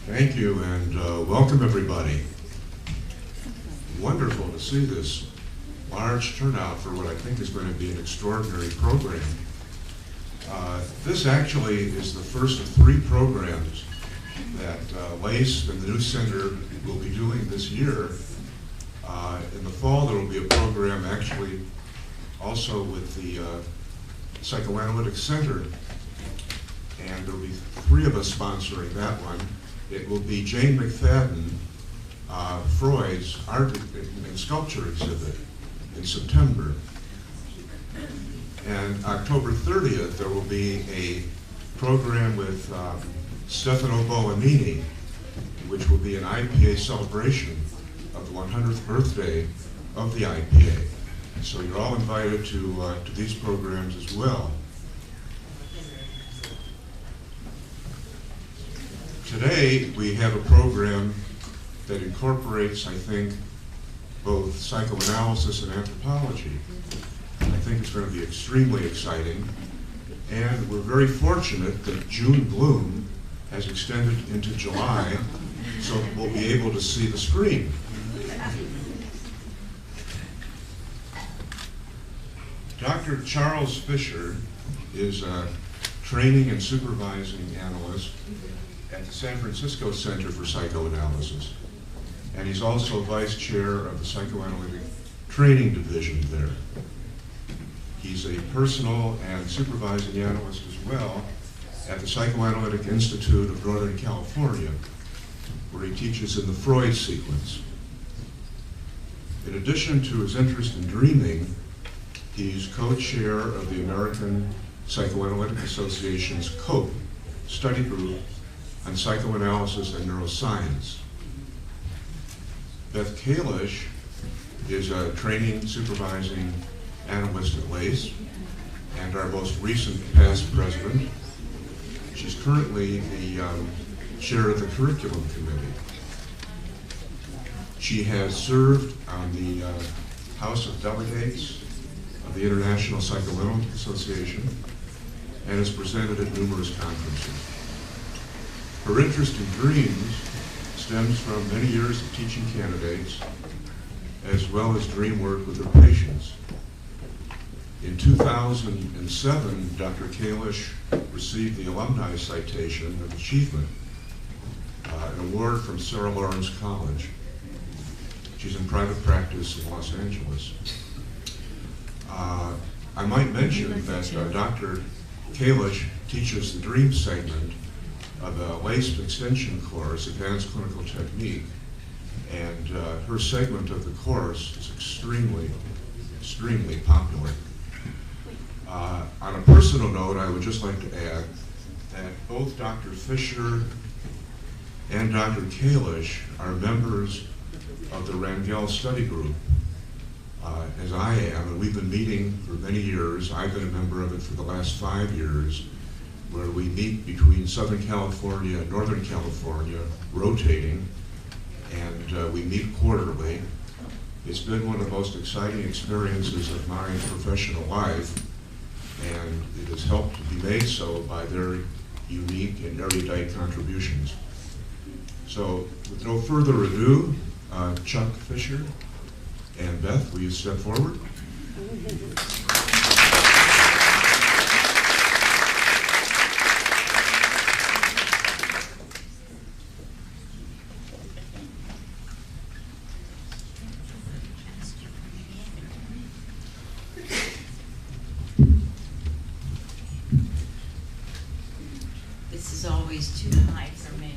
Thank you, and welcome everybody. Wonderful to see this large turnout for what I think is going to be an extraordinary program. This actually is the first of 3 programs that LACE and the new center will be doing this year. In the fall, there will be a program actually also with the Psychoanalytic Center, and there will be 3 of us sponsoring that one. It will be Jane McFadden, Freud's art and sculpture exhibit in September. And October 30th, there will be a program with Stefano Boamini, which will be an IPA celebration of the 100th birthday of the IPA. So you're all invited to these programs as well. Today, we have a program that incorporates, I think, both psychoanalysis and anthropology. I think it's going to be extremely exciting. And we're very fortunate that June Bloom has extended into July, so we'll be able to see the screen. Dr. Charles Fisher is a training and supervising analyst at the San Francisco Center for Psychoanalysis. And he's also vice chair of the Psychoanalytic Training Division there. He's a personal and supervising analyst as well at the Psychoanalytic Institute of Northern California, where he teaches in the Freud sequence. In addition to his interest in dreaming, he's co-chair of the American Psychoanalytic Association's COPE study group on psychoanalysis and neuroscience. Beth Kalish is a training supervising analyst at LACE and our most recent past president. She's currently the chair of the curriculum committee. She has served on the House of Delegates of the International Psychoanalytic Association and has presented at numerous conferences. Her interest in dreams stems from many years of teaching candidates, as well as dream work with her patients. In 2007, Dr. Kalish received the Alumni Citation of Achievement, an award from Sarah Lawrence College. She's in private practice in Los Angeles. I might mention that Dr. Kalish teaches the dream segment of the LACE extension course, Advanced Clinical Technique, and her segment of the course is extremely popular. On a personal note, I would just like to add that both Dr. Fisher and Dr. Kalish are members of the Rangel Study Group, as I am, and we've been meeting for many years. I've been a member of it for the last 5 years, where we meet between Southern California and Northern California, rotating, and we meet quarterly. It's been one of the most exciting experiences of my professional life, and it has helped to be made so by their unique and erudite contributions. So, with no further ado, Chuck Fisher and Beth, will you step forward? This is always too high for me.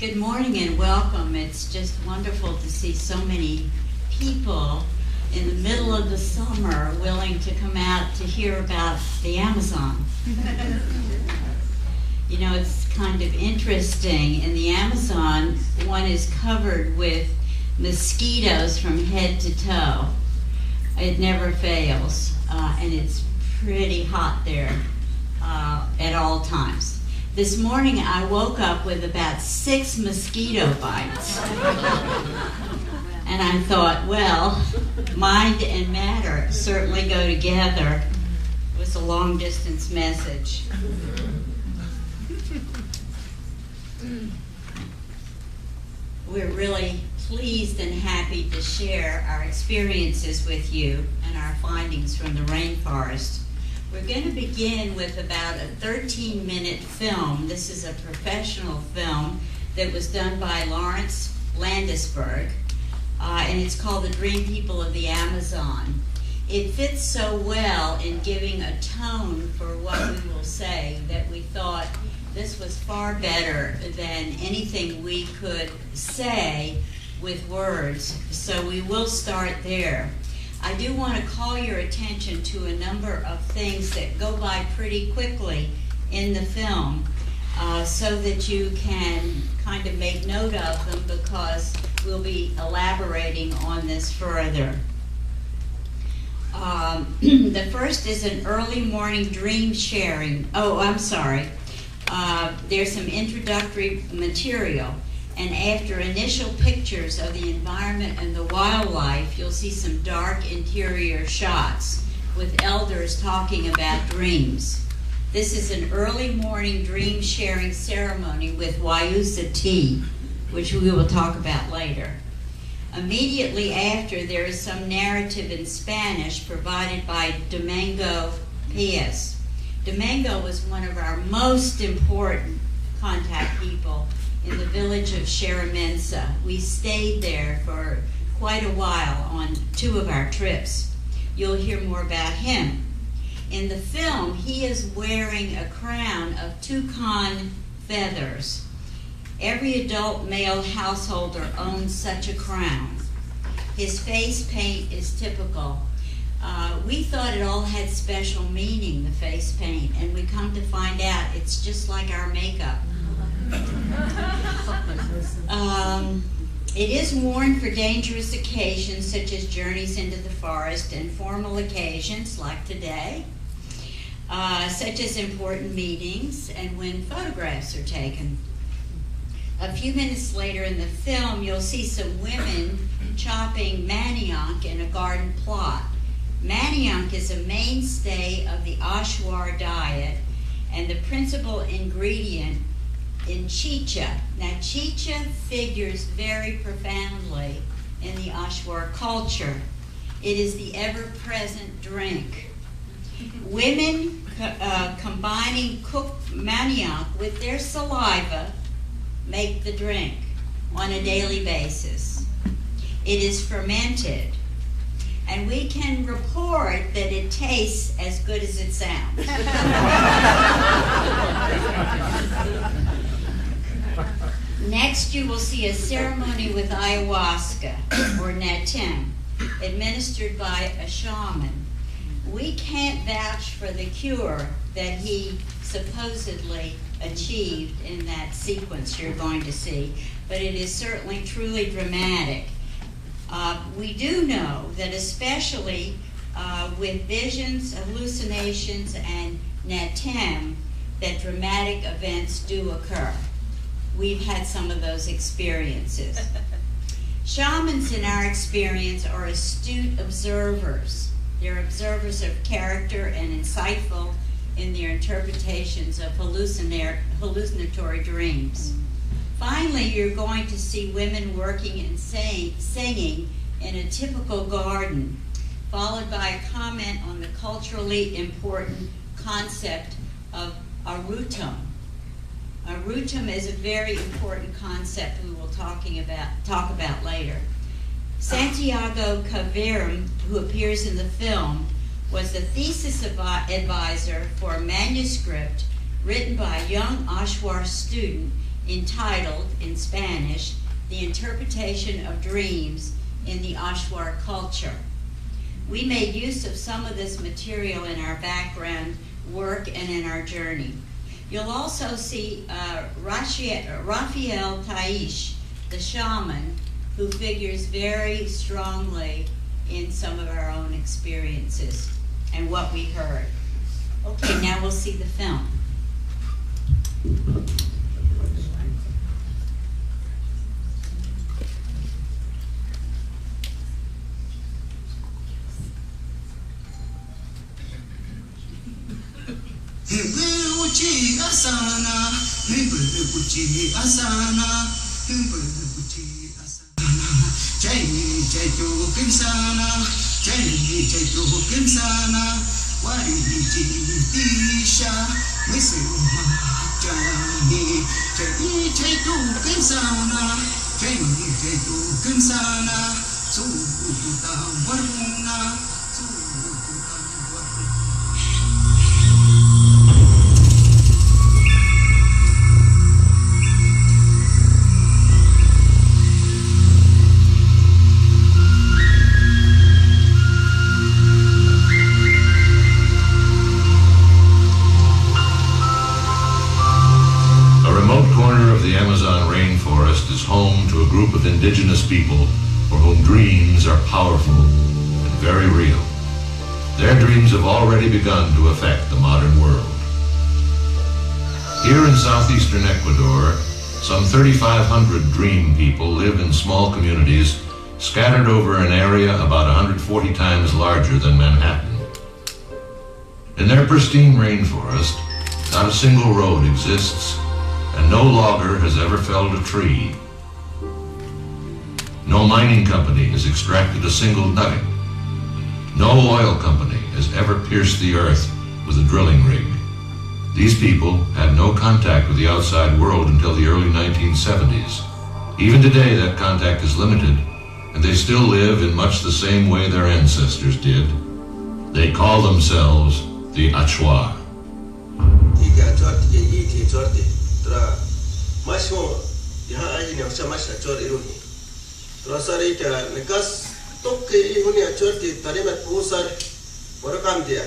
Good morning and welcome. It's just wonderful to see so many people in the middle of the summer willing to come out to hear about the Amazon. You know, it's kind of interesting. In the Amazon, one is covered with mosquitoes from head to toe. It never fails, and it's pretty hot there at all times. This morning I woke up with about 6 mosquito bites. And I thought, well, mind and matter certainly go together. It was a long distance message. We're really pleased and happy to share our experiences with you and our findings from the rainforest. We're going to begin with about a 13-minute film. This is a professional film that was done by Landsburgh, and it's called The Dream People of the Amazon. It fits so well in giving a tone for what we will say that we thought this was far better than anything we could say with words, so we will start there. I do want to call your attention to a number of things that go by pretty quickly in the film so that you can kind of make note of them, because we'll be elaborating on this further. The first is an early morning dream sharing. Oh, I'm sorry. There's some introductory material. And after initial pictures of the environment and the wildlife, you'll see some dark interior shots with elders talking about dreams. This is an early morning dream sharing ceremony with Wayusa tea, which we will talk about later. Immediately after, there is some narrative in Spanish provided by Domingo P.S. Domingo was one of our most important contact people in the village of Sherimensa. We stayed there for quite a while on 2 of our trips. You'll hear more about him. In the film, he is wearing a crown of toucan feathers. Every adult male householder owns such a crown. His face paint is typical. We thought it all had special meaning, the face paint, and we come to find out it's just like our makeup. It is worn for dangerous occasions such as journeys into the forest and formal occasions like today, such as important meetings and when photographs are taken. A few minutes later in the film, you'll see some women chopping manioc in a garden plot. Manioc is a mainstay of the Achuar diet and the principal ingredient in chicha. Now, chicha figures very profoundly in the Achuar culture. It is the ever-present drink. Women combining cooked manioc with their saliva make the drink on a daily basis. It is fermented, and we can report that it tastes as good as it sounds. Next, you will see a ceremony with ayahuasca, or natem, administered by a shaman. We can't vouch for the cure that he supposedly achieved in that sequence you're going to see, but it is certainly truly dramatic. We do know that especially with visions, hallucinations, and natem, that dramatic events do occur. We've had some of those experiences. Shamans, in our experience, are astute observers. They're observers of character and insightful in their interpretations of hallucinatory dreams. Finally, you're going to see women working and singing in a typical garden, followed by a comment on the culturally important concept of arutum. Arutum is a very important concept we will talk about later. Santiago Caverum, who appears in the film, was the thesis advisor for a manuscript written by a young Achuar student entitled, in Spanish, The Interpretation of Dreams in the Achuar Culture. We made use of some of this material in our background work and in our journey. You'll also see Raphael Taish, the shaman, who figures very strongly in some of our own experiences and what we heard. Okay, now we'll see the film. Indigenous people for whom dreams are powerful and very real. Their dreams have already begun to affect the modern world. Here in southeastern Ecuador, some 3,500 dream people live in small communities scattered over an area about 140 times larger than Manhattan. In their pristine rainforest, not a single road exists, and no logger has ever felled a tree. No mining company has extracted a single nugget. No oil company has ever pierced the earth with a drilling rig. These people had no contact with the outside world until the early 1970s. Even today, that contact is limited, and they still live in much the same way their ancestors did. They call themselves the Achuar. Rosarita nekas toke ihunia chorti tarimat pusar warakam dia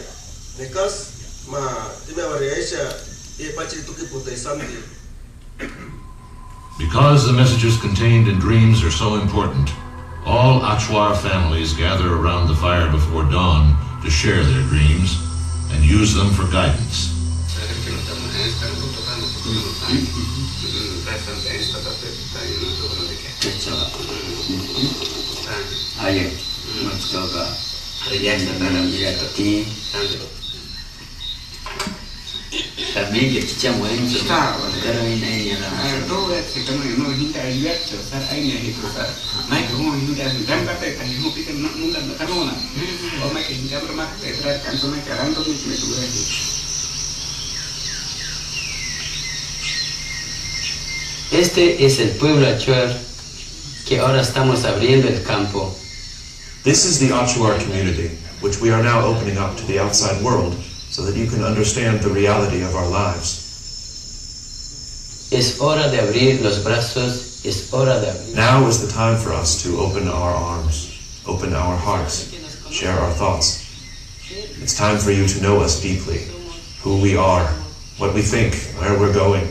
nekas ma timya variaisha e pachri tuki putai samdi. Because the messages contained in dreams are so important, all Achuar families gather around the fire before dawn to share their dreams and use them for guidance. Este es el pueblo Achuar que ahora estamos abriendo el campo. This is the Achuar community, which we are now opening up to the outside world so that you can understand the reality of our lives. Es hora de abrir los brazos, es hora de abrir. Now is the time for us to open our arms, open our hearts, share our thoughts. It's time for you to know us deeply, who we are, what we think, where we're going.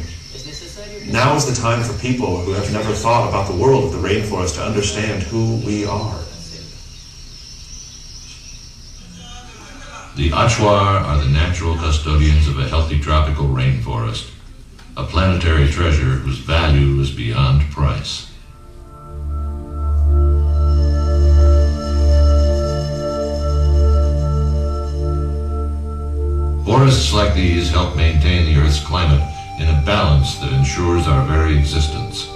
Now is the time for people who have never thought about the world of the rainforest to understand who we are. The Achuar are the natural custodians of a healthy tropical rainforest, a planetary treasure whose value is beyond price. Forests like these help maintain the Earth's climate in a balance that ensures our very existence.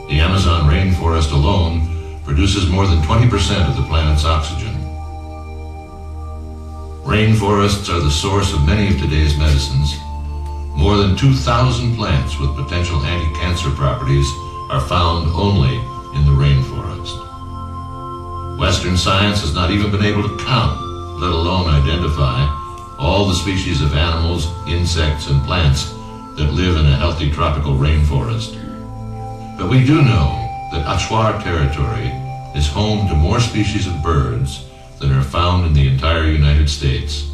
The Amazon rainforest alone produces more than 20% of the planet's oxygen. Rainforests are the source of many of today's medicines. More than 2,000 plants with potential anti-cancer properties are found only in the rainforest. Western science has not even been able to count, let alone identify, all the species of animals, insects, and plants that live in a healthy tropical rainforest. But we do know that Achuar territory is home to more species of birds than are found in the entire United States.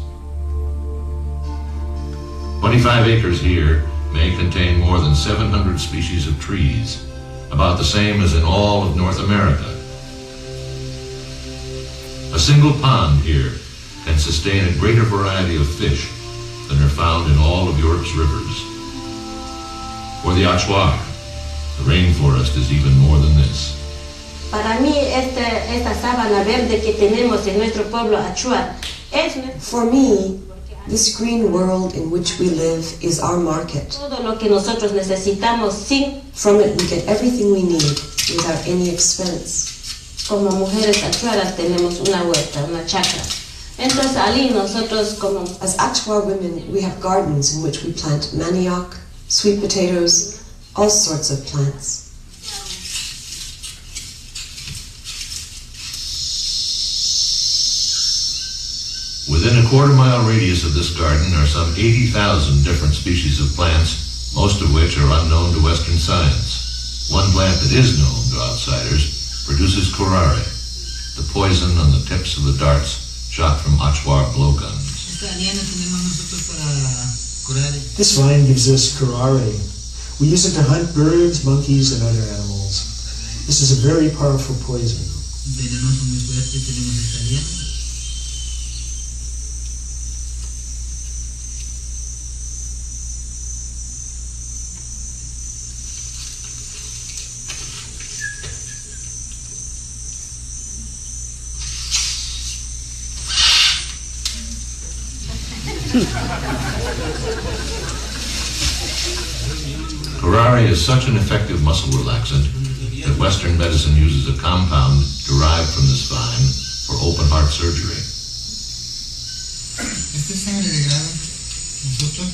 25 acres here may contain more than 700 species of trees, about the same as in all of North America. A single pond here can sustain a greater variety of fish than are found in all of Europe's rivers. For the Achuar, the rainforest is even more than this. Para mí, esta sábana verde que tenemos en nuestro pueblo Achuar es For me, this green world in which we live is our market. todo lo que nosotros necesitamos sin, From it we get everything we need without any expense. como mujeres achuaras tenemos una huerta, una chacra. Entonces allí nosotros como As Achuar women, we have gardens in which we plant manioc, sweet potatoes, all sorts of plants. Within a quarter-mile radius of this garden are some 80,000 different species of plants, most of which are unknown to Western science. One plant that is known to outsiders produces curare, the poison on the tips of the darts shot from Achuar blowguns. This vine gives us curare. We use it to hunt birds, monkeys, and other animals. This is a very powerful poison. Curare is such an effective muscle relaxant that Western medicine uses a compound derived from this vine for open heart surgery.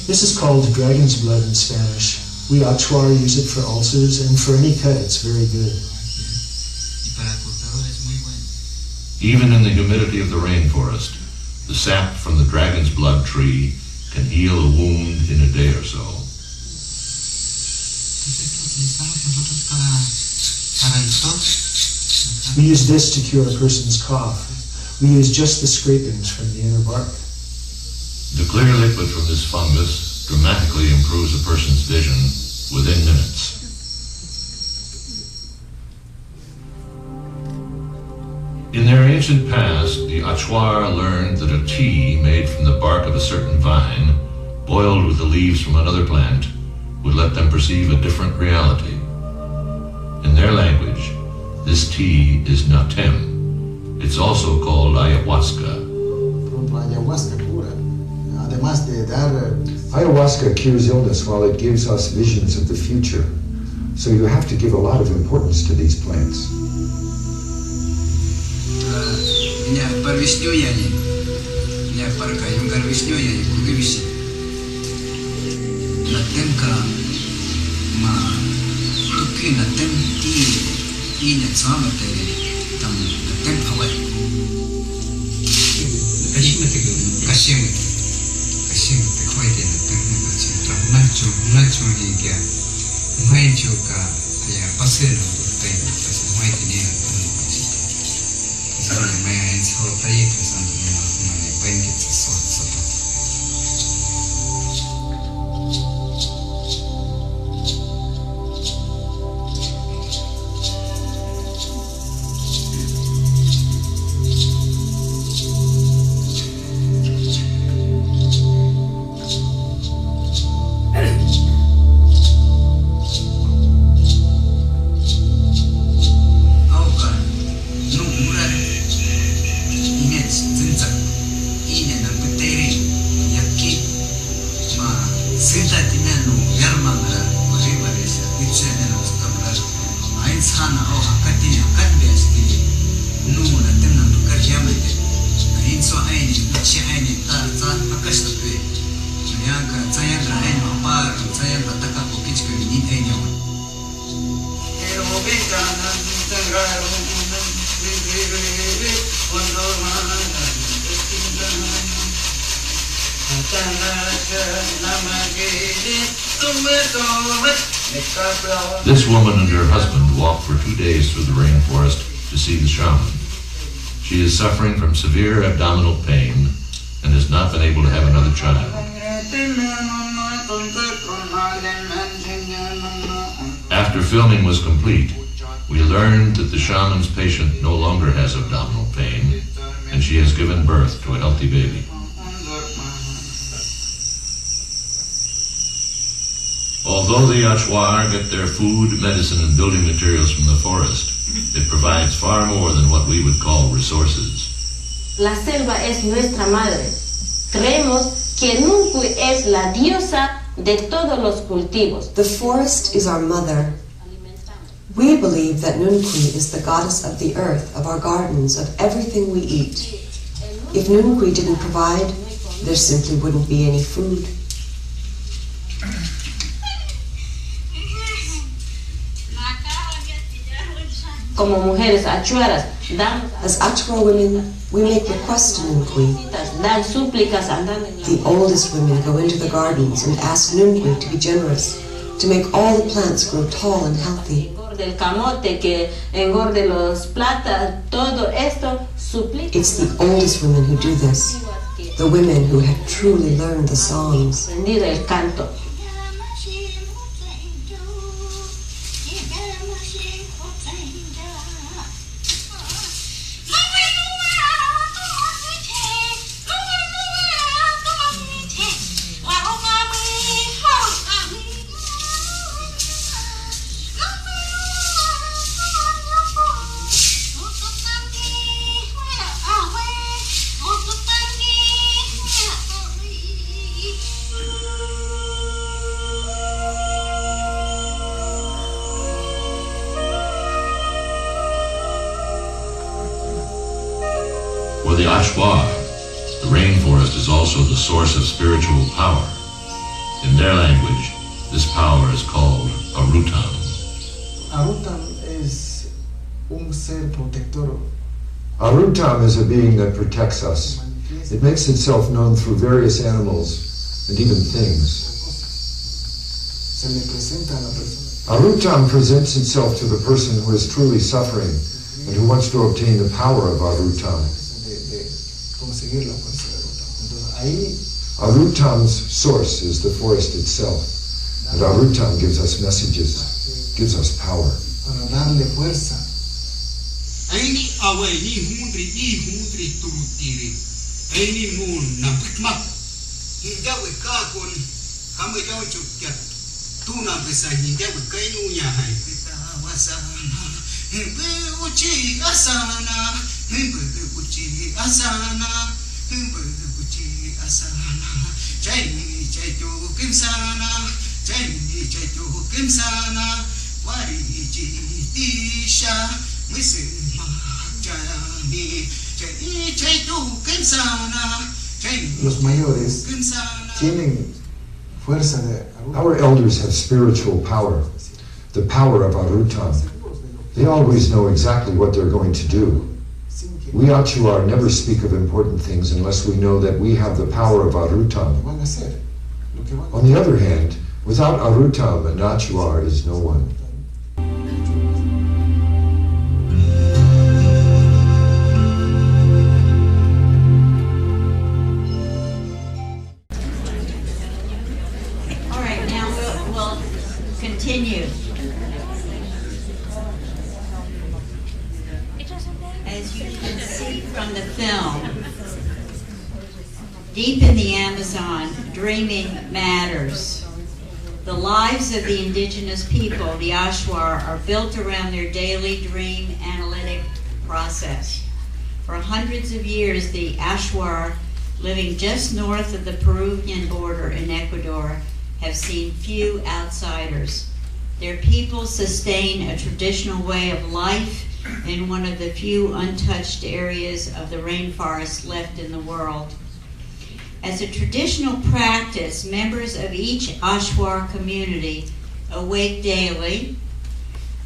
This is called dragon's blood in Spanish. We Achuar use it for ulcers, and for any cut it's very good. Even in the humidity of the rainforest, the sap from the dragon's blood tree can heal a wound in a day or so. We use this to cure a person's cough. We use just the scrapings from the inner bark. The clear liquid from this fungus dramatically improves a person's vision within minutes. In their ancient past, the Achuar learned that a tea made from the bark of a certain vine, boiled with the leaves from another plant, would let them perceive a different reality. In their language, this tea is natem. It's also called ayahuasca. Ayahuasca cures illness while it gives us visions of the future. So you have to give a lot of importance to these plants. This woman and her husband walked for 2 days through the rainforest to see the shaman. She is suffering from severe abdominal pain and has not been able to have another child. After filming was complete, we learned that the shaman's patient no longer has abdominal pain, and she has given birth to a healthy baby. Although the Achuar get their food, medicine, and building materials from the forest, it provides far more than what we would call resources. La selva es nuestra madre. Creemos que Nuncui es la diosa de todos los cultivos. The forest is our mother. We believe that Nuncui is the goddess of the earth, of our gardens, of everything we eat. If Nuncui didn't provide, there simply wouldn't be any food. Como mujeres achuaras, As Achuar women, we make requests to Nuncui. dan súplicas andando. The oldest women go into the gardens and ask Nuncui to be generous, to make all the plants grow tall and healthy. Engorde el camote, que engorde los platas, todo esto suplica. It's the oldest women who do this, the women who have truly learned the songs. Aprender el canto. For the Achuar, the rainforest is also the source of spiritual power. In their language, this power is called Arutam. Arutam es un ser protector. Arutam is a being that protects us. It makes itself known through various animals and even things. Se le presenta a la persona. Arutam presents itself to the person who is truly suffering and who wants to obtain the power of Arutam. Conseguir la fuerza de Arutam. Entonces ahí Arutam's source is the forest itself, and Arutam gives us messages, gives us power. para darle fuerza. Aini awe ni hundri turutiri. Aini mun na pitmak. Hindawe kakon kama jawe chukya. Tuna pesa hindawe kainu nya hai pita wasana. Himbe uchi asana. Himbe uchi asana. Himbe uchi asana. Chai tu kimsana. Chai tu kimsana. Wari ji tisha. Los mayores tienen fuerza de Arutam. Our elders have spiritual power, the power of Arutam. They always know exactly what they're going to do. We Achuar never speak of important things unless we know that we have the power of Arutam. Van a hacer lo que van a On the other hand, without Arutam, an Achuar is no one. All right, now we'll continue. As you can see from the film, deep in the Amazon, dreaming matters. The lives of the indigenous people, the Achuar, are built around their daily dream analytic process. For hundreds of years, the Achuar, living just north of the Peruvian border in Ecuador, have seen few outsiders. Their people sustain a traditional way of life in one of the few untouched areas of the rainforest left in the world. As a traditional practice, members of each Achuar community awake daily,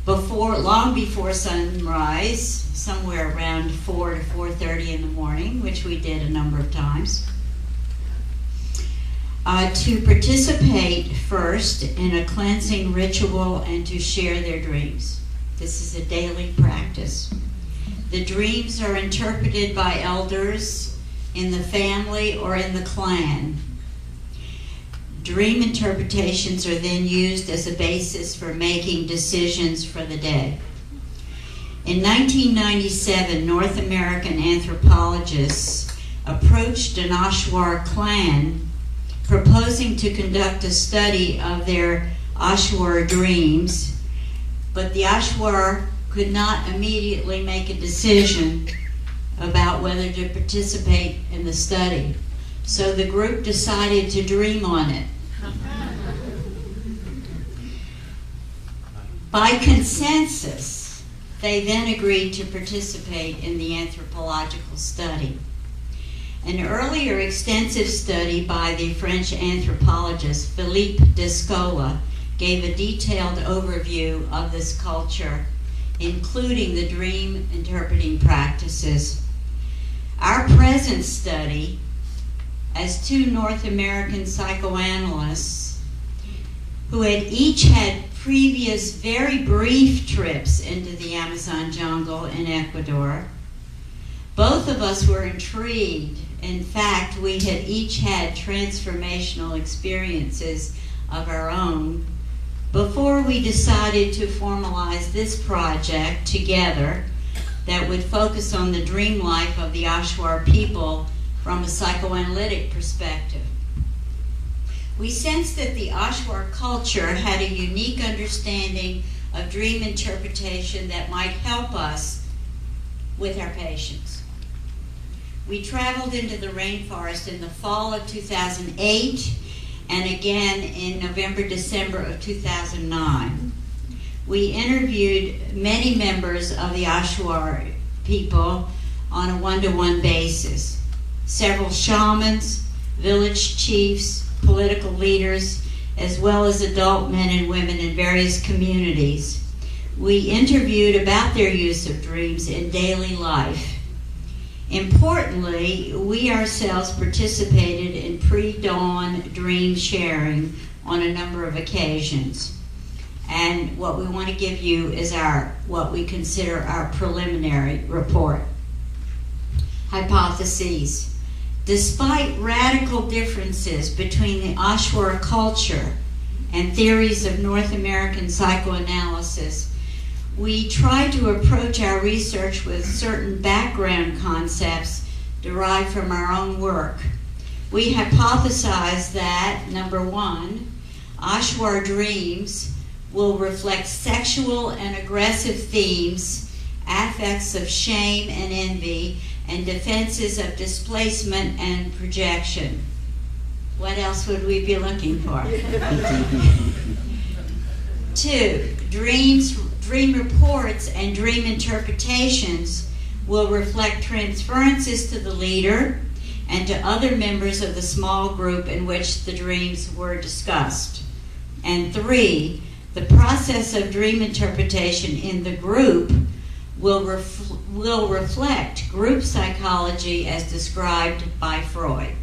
long before sunrise, somewhere around 4 to 4:30 in the morning, which we did a number of times. to participate first in a cleansing ritual and to share their dreams. This is a daily practice. The dreams are interpreted by elders in the family or in the clan. Dream interpretations are then used as a basis for making decisions for the day. In 1997, North American anthropologists approached an Achuar clan proposing to conduct a study of their Achuar dreams, but the Achuar could not immediately make a decision about whether to participate in the study. So the group decided to dream on it. By consensus, they then agreed to participate in the anthropological study. An earlier extensive study by the French anthropologist Philippe Descola gave a detailed overview of this culture, including the dream interpreting practices. Our present study, as two North American psychoanalysts who had each had previous very brief trips into the Amazon jungle in Ecuador, both of us were intrigued. In fact, we had each had transformational experiences of our own before we decided to formalize this project together that would focus on the dream life of the Achuar people from a psychoanalytic perspective. We sensed that the Achuar culture had a unique understanding of dream interpretation that might help us with our patients. We traveled into the rainforest in the fall of 2008 and again in November, December of 2009. We interviewed many members of the Achuar people on a one-to-one basis. Several shamans, village chiefs, political leaders, as well as adult men and women in various communities. We interviewed about their use of dreams in daily life. Importantly, we ourselves participated in pre-dawn dream sharing on a number of occasions. And what we want to give you is what we consider our preliminary report. Hypotheses. Despite radical differences between the Achuar culture and theories of North American psychoanalysis, we tried to approach our research with certain background concepts derived from our own work. We hypothesized that, number one, Achuar dreams will reflect sexual and aggressive themes, affects of shame and envy, and defenses of displacement and projection. What else would we be looking for? 2, dream reports and dream interpretations will reflect transferences to the leader and to other members of the small group in which the dreams were discussed. And 3, the process of dream interpretation in the group will reflect group psychology as described by Freud.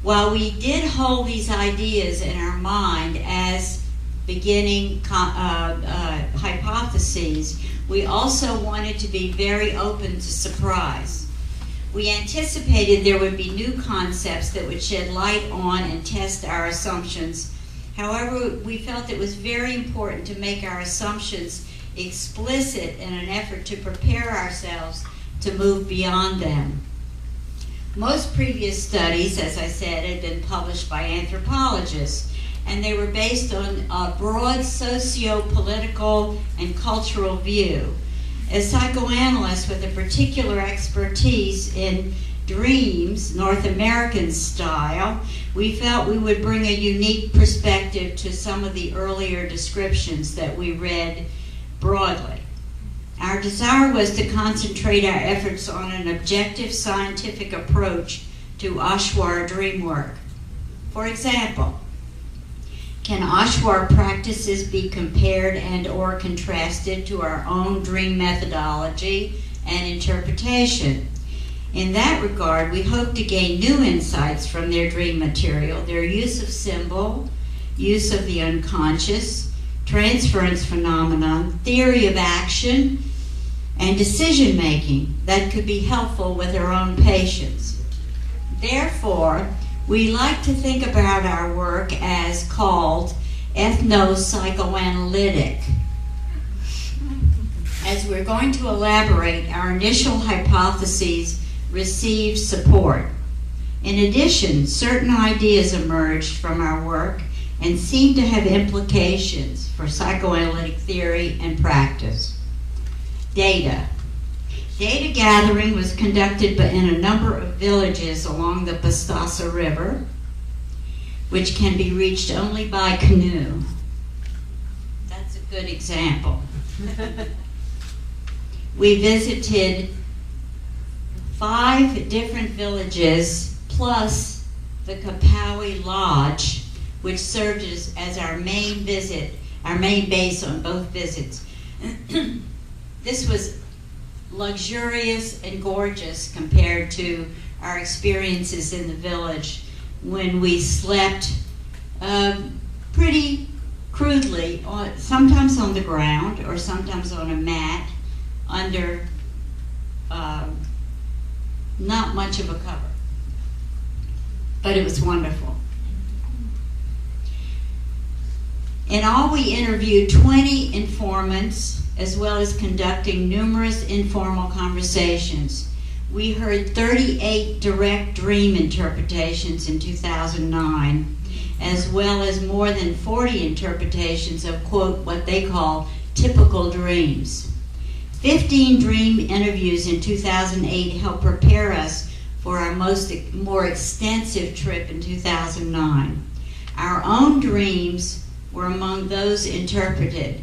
While we did hold these ideas in our mind as beginning hypotheses, we also wanted to be very open to surprise. We anticipated there would be new concepts that would shed light on and test our assumptions. However, we felt it was very important to make our assumptions explicit in an effort to prepare ourselves to move beyond them. Most previous studies, as I said, had been published by anthropologists, and they were based on a broad socio-political and cultural view. As psychoanalysts with a particular expertise in dreams, North American style, we felt we would bring a unique perspective to some of the earlier descriptions that we read broadly. Our desire was to concentrate our efforts on an objective scientific approach to Achuar dream work. For example, can Achuar practices be compared and or contrasted to our own dream methodology and interpretation? In that regard, we hope to gain new insights from their dream material, their use of symbol, use of the unconscious, transference phenomenon, theory of action, and decision-making that could be helpful with our own patients. Therefore, we like to think about our work as called ethno-psychoanalytic. As we're going to elaborate, our initial hypotheses received support. In addition, certain ideas emerged from our work and seem to have implications for psychoanalytic theory and practice. Data. Data gathering was conducted in a number of villages along the Pastasa River, which can be reached only by canoe. That's a good example. We visited 5 different villages plus the Kapawi Lodge, which served as our main base on both visits. This was luxurious and gorgeous compared to our experiences in the village when we slept pretty crudely, sometimes on the ground or sometimes on a mat under not much of a cover. But it was wonderful. In all, we interviewed 20 informants, as well as conducting numerous informal conversations. We heard 38 direct dream interpretations in 2009, as well as more than 40 interpretations of, quote, what they call typical dreams. 15 dream interviews in 2008 helped prepare us for our more extensive trip in 2009. Our own dreams were among those interpreted.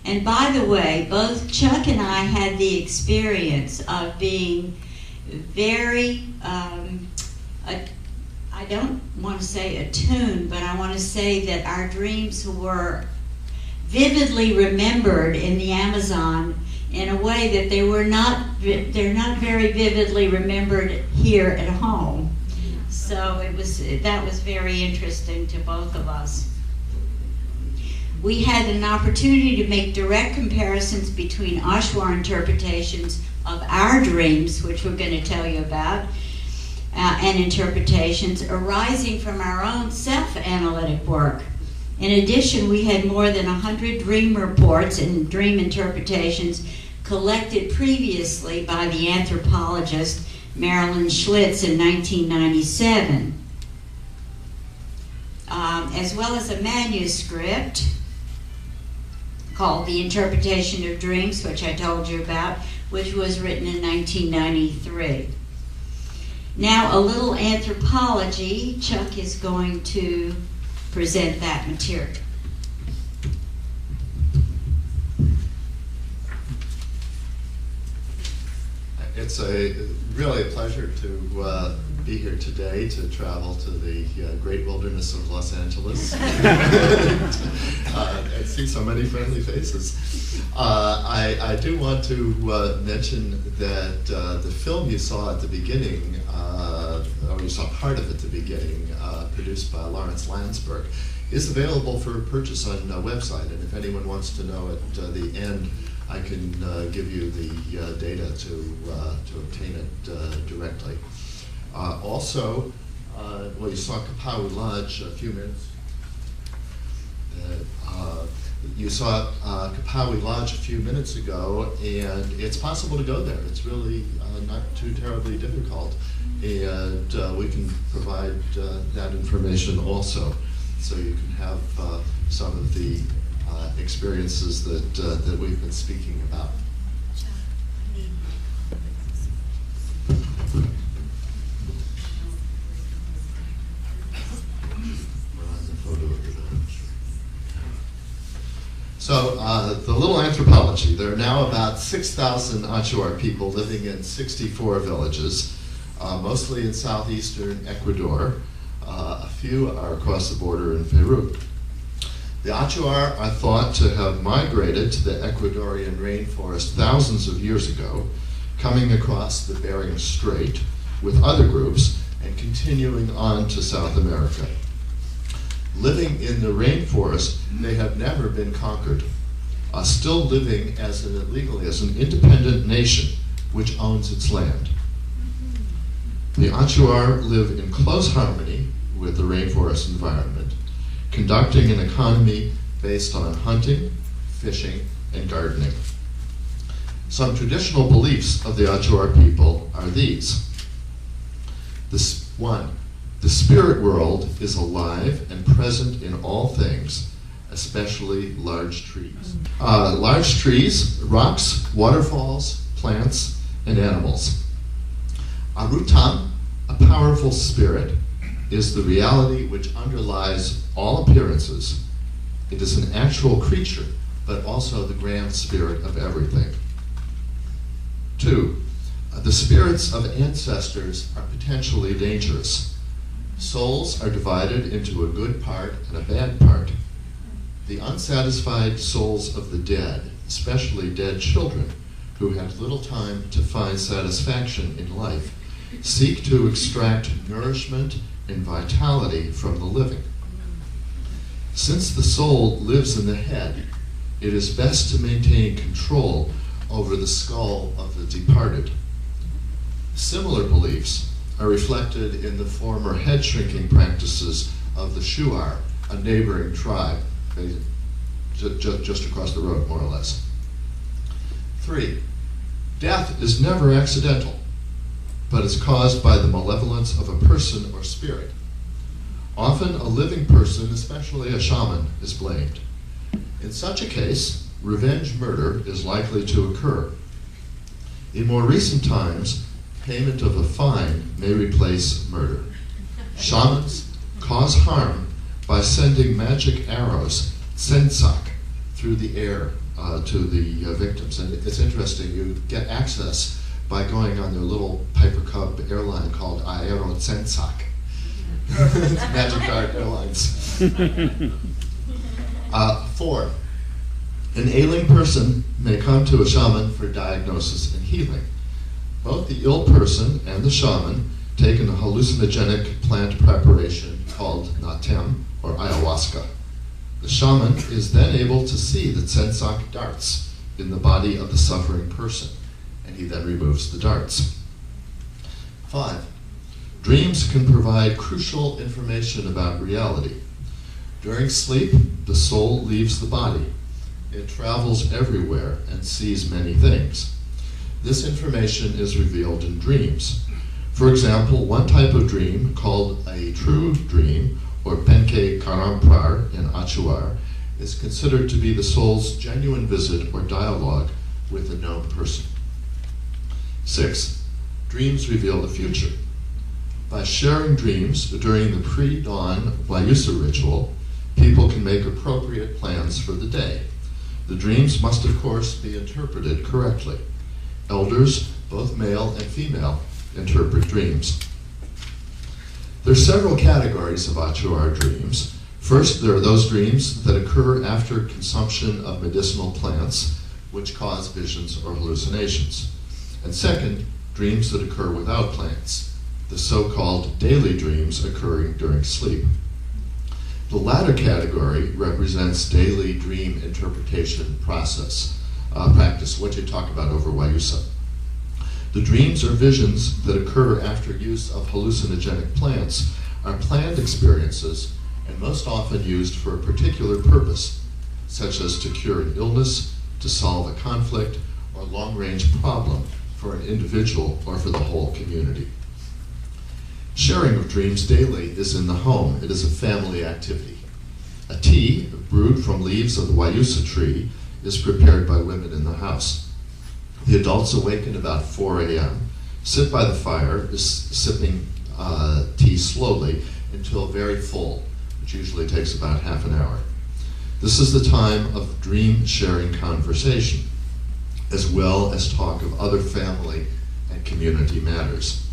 And by the way, both Chuck and I had the experience of being very, I don't want to say attuned, but I want to say that our dreams were vividly remembered in the Amazon in a way that they're not very vividly remembered here at home. So that was very interesting to both of us. We had an opportunity to make direct comparisons between Achuar interpretations of our dreams, which we're going to tell you about, and interpretations arising from our own self-analytic work. In addition, we had more than 100 dream reports and dream interpretations collected previously by the anthropologist Marilyn Schlitz in 1997, as well as a manuscript called The Interpretation of Dreams, which I told you about, which was written in 1993. Now, a little anthropology. Chuck is going to present that material. It's really a pleasure to be here today, to travel to the great wilderness of Los Angeles and see so many friendly faces. I do want to mention that the film you saw at the beginning, or you saw part of it at the beginning, produced by Lawrence Landsburgh, is available for purchase on a website. And if anyone wants to know at the end, I can give you the data to obtain it directly. Also, well, you saw Kapawi Lodge a few minutes. You saw Kapawi Lodge a few minutes ago, and it's possible to go there. It's really not too terribly difficult, and we can provide that information also, so you can have some of the experiences that we've been speaking about. So the little anthropology, there are now about 6,000 Achuar people living in 64 villages, mostly in southeastern Ecuador. A few are across the border in Peru. The Achuar are thought to have migrated to the Ecuadorian rainforest thousands of years ago, coming across the Bering Strait with other groups and continuing on to South America. Living in the rainforest, they have never been conquered, still living illegally as an independent nation which owns its land. The Achuar live in close harmony with the rainforest environment, conducting an economy based on hunting, fishing, and gardening. Some traditional beliefs of the Achuar people are these. One, the spirit world is alive and present in all things, especially large trees. Large trees, rocks, waterfalls, plants, and animals. Arutam, a powerful spirit, is the reality which underlies all appearances. It is an actual creature, but also the grand spirit of everything. 2, the spirits of ancestors are potentially dangerous. Souls are divided into a good part and a bad part. The unsatisfied souls of the dead, especially dead children, who had little time to find satisfaction in life, seek to extract nourishment and vitality from the living. Since the soul lives in the head, it is best to maintain control over the skull of the departed. Similar beliefs are reflected in the former head-shrinking practices of the Shuar, a neighboring tribe, just across the road, more or less. 3, death is never accidental, but is caused by the malevolence of a person or spirit. Often a living person, especially a shaman, is blamed. In such a case, revenge murder is likely to occur. In more recent times, payment of a fine may replace murder. Shamans cause harm by sending magic arrows, sensak, through the air to the victims. And it's interesting, you get access by going on their little Piper Cub airline called Aero Sensak. Magic Dart Airlines. 4, an ailing person may come to a shaman for diagnosis and healing. Both the ill person and the shaman take a hallucinogenic plant preparation called natem, or ayahuasca. The shaman is then able to see the sensak darts in the body of the suffering person, and he then removes the darts. 5, dreams can provide crucial information about reality. During sleep, the soul leaves the body. It travels everywhere and sees many things. This information is revealed in dreams. For example, one type of dream, called a true dream, or penke karamprar in Achuar, is considered to be the soul's genuine visit or dialogue with a known person. 6, dreams reveal the future. By sharing dreams during the pre-dawn Wayusa ritual, people can make appropriate plans for the day. The dreams must, of course, be interpreted correctly. Elders, both male and female, interpret dreams. There are several categories of Achuar dreams. First, there are those dreams that occur after consumption of medicinal plants, which cause visions or hallucinations. And second, dreams that occur without plants, the so-called daily dreams occurring during sleep. The latter category represents daily dream interpretation practice, what you talk about over Wayusa. The dreams or visions that occur after use of hallucinogenic plants are planned experiences and most often used for a particular purpose, such as to cure an illness, to solve a conflict, or long-range problem for an individual or for the whole community. Sharing of dreams daily is in the home. It is a family activity. A tea brewed from leaves of the Wayusa tree is prepared by women in the house. The adults awaken about 4 a.m., sit by the fire, sipping tea slowly until very full, which usually takes about half an hour. This is the time of dream-sharing conversation, as well as talk of other family and community matters.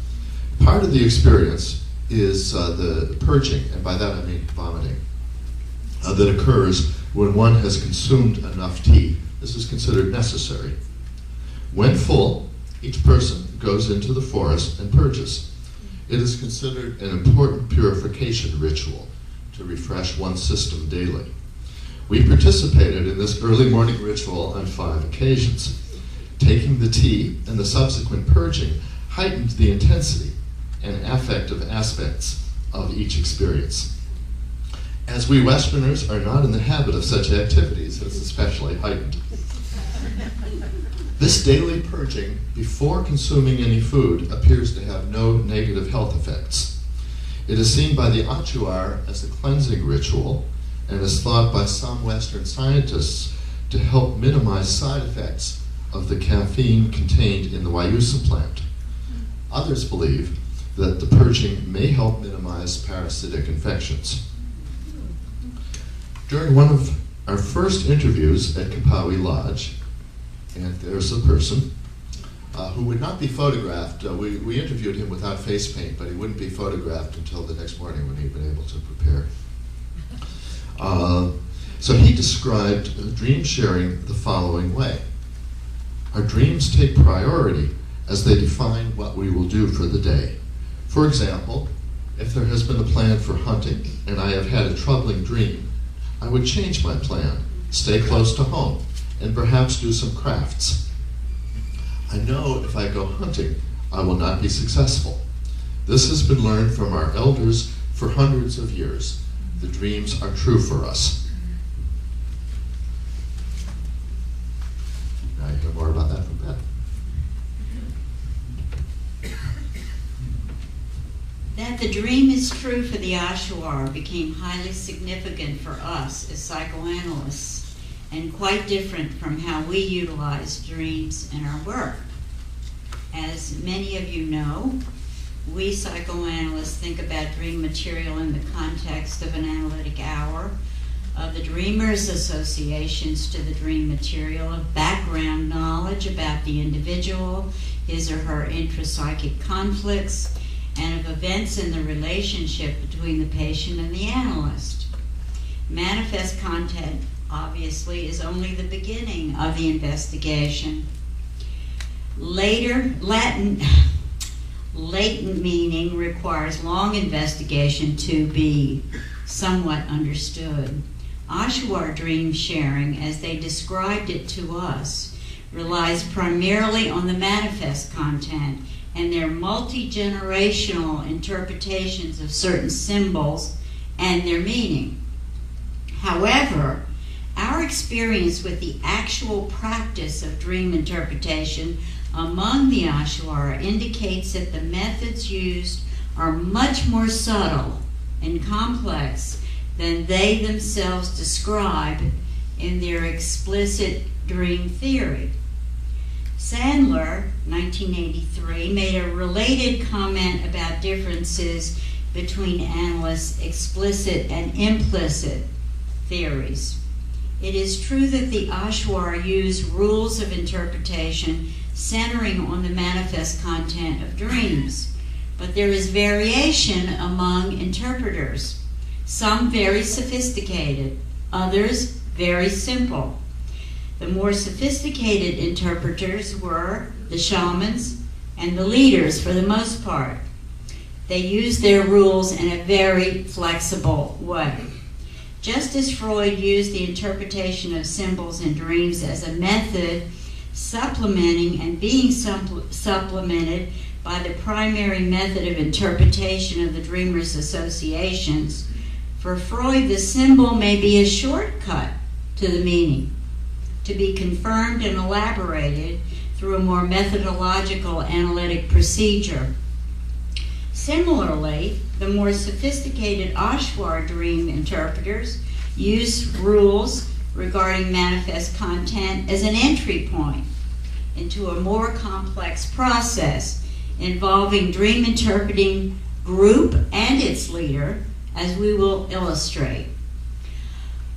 Part of the experience is the purging, and by that I mean vomiting, that occurs when one has consumed enough tea. This is considered necessary. When full, each person goes into the forest and purges. It is considered an important purification ritual to refresh one's system daily. We participated in this early morning ritual on 5 occasions. Taking the tea and the subsequent purging heightened the intensity and affective aspects of each experience. As we Westerners are not in the habit of such activities, it's especially heightened. This daily purging before consuming any food appears to have no negative health effects. It is seen by the Achuar as a cleansing ritual and is thought by some Western scientists to help minimize side effects of the caffeine contained in the Wayusa plant. Others believe that the purging may help minimize parasitic infections. During one of our first interviews at Kapawi Lodge, and there's a person who would not be photographed. We interviewed him without face paint, but he wouldn't be photographed until the next morning when he'd been able to prepare. So he described dream sharing the following way. Our dreams take priority as they define what we will do for the day. For example, if there has been a plan for hunting and I have had a troubling dream, I would change my plan, stay close to home, and perhaps do some crafts. I know if I go hunting, I will not be successful. This has been learned from our elders for hundreds of years. The dreams are true for us. Now you hear more about that from Beth. That the dream is true for the Achuar became highly significant for us as psychoanalysts and quite different from how we utilize dreams in our work. As many of you know, we psychoanalysts think about dream material in the context of an analytic hour, of the dreamer's associations to the dream material, of background knowledge about the individual, his or her intrapsychic conflicts, and of events in the relationship between the patient and the analyst. Manifest content, obviously, is only the beginning of the investigation. Latent meaning requires long investigation to be somewhat understood. Achuar dream sharing, as they described it to us, relies primarily on the manifest content and their multi-generational interpretations of certain symbols and their meaning. However, our experience with the actual practice of dream interpretation among the Achuar indicates that the methods used are much more subtle and complex than they themselves describe in their explicit dream theory. Sandler, 1983, made a related comment about differences between analysts' explicit and implicit theories. It is true that the Achuar use rules of interpretation centering on the manifest content of dreams, but there is variation among interpreters, some very sophisticated, others very simple. The more sophisticated interpreters were the shamans and the leaders for the most part. They used their rules in a very flexible way. Just as Freud used the interpretation of symbols in dreams as a method, supplementing and being supplemented by the primary method of interpretation of the dreamer's associations, for Freud the symbol may be a shortcut to the meaning, to be confirmed and elaborated through a more methodological analytic procedure. Similarly, the more sophisticated Achuar dream interpreters use rules regarding manifest content as an entry point into a more complex process involving dream interpreting group and its leader, as we will illustrate.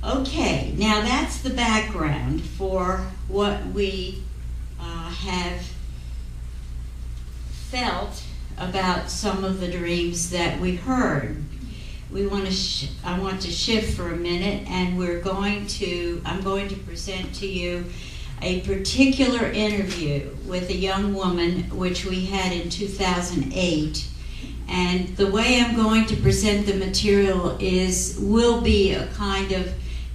Okay, now that's the background for what we have felt about some of the dreams that we heard. I want to shift for a minute, and I'm going to present to you a particular interview with a young woman which we had in 2008, And the way I'm going to present the material will be a kind of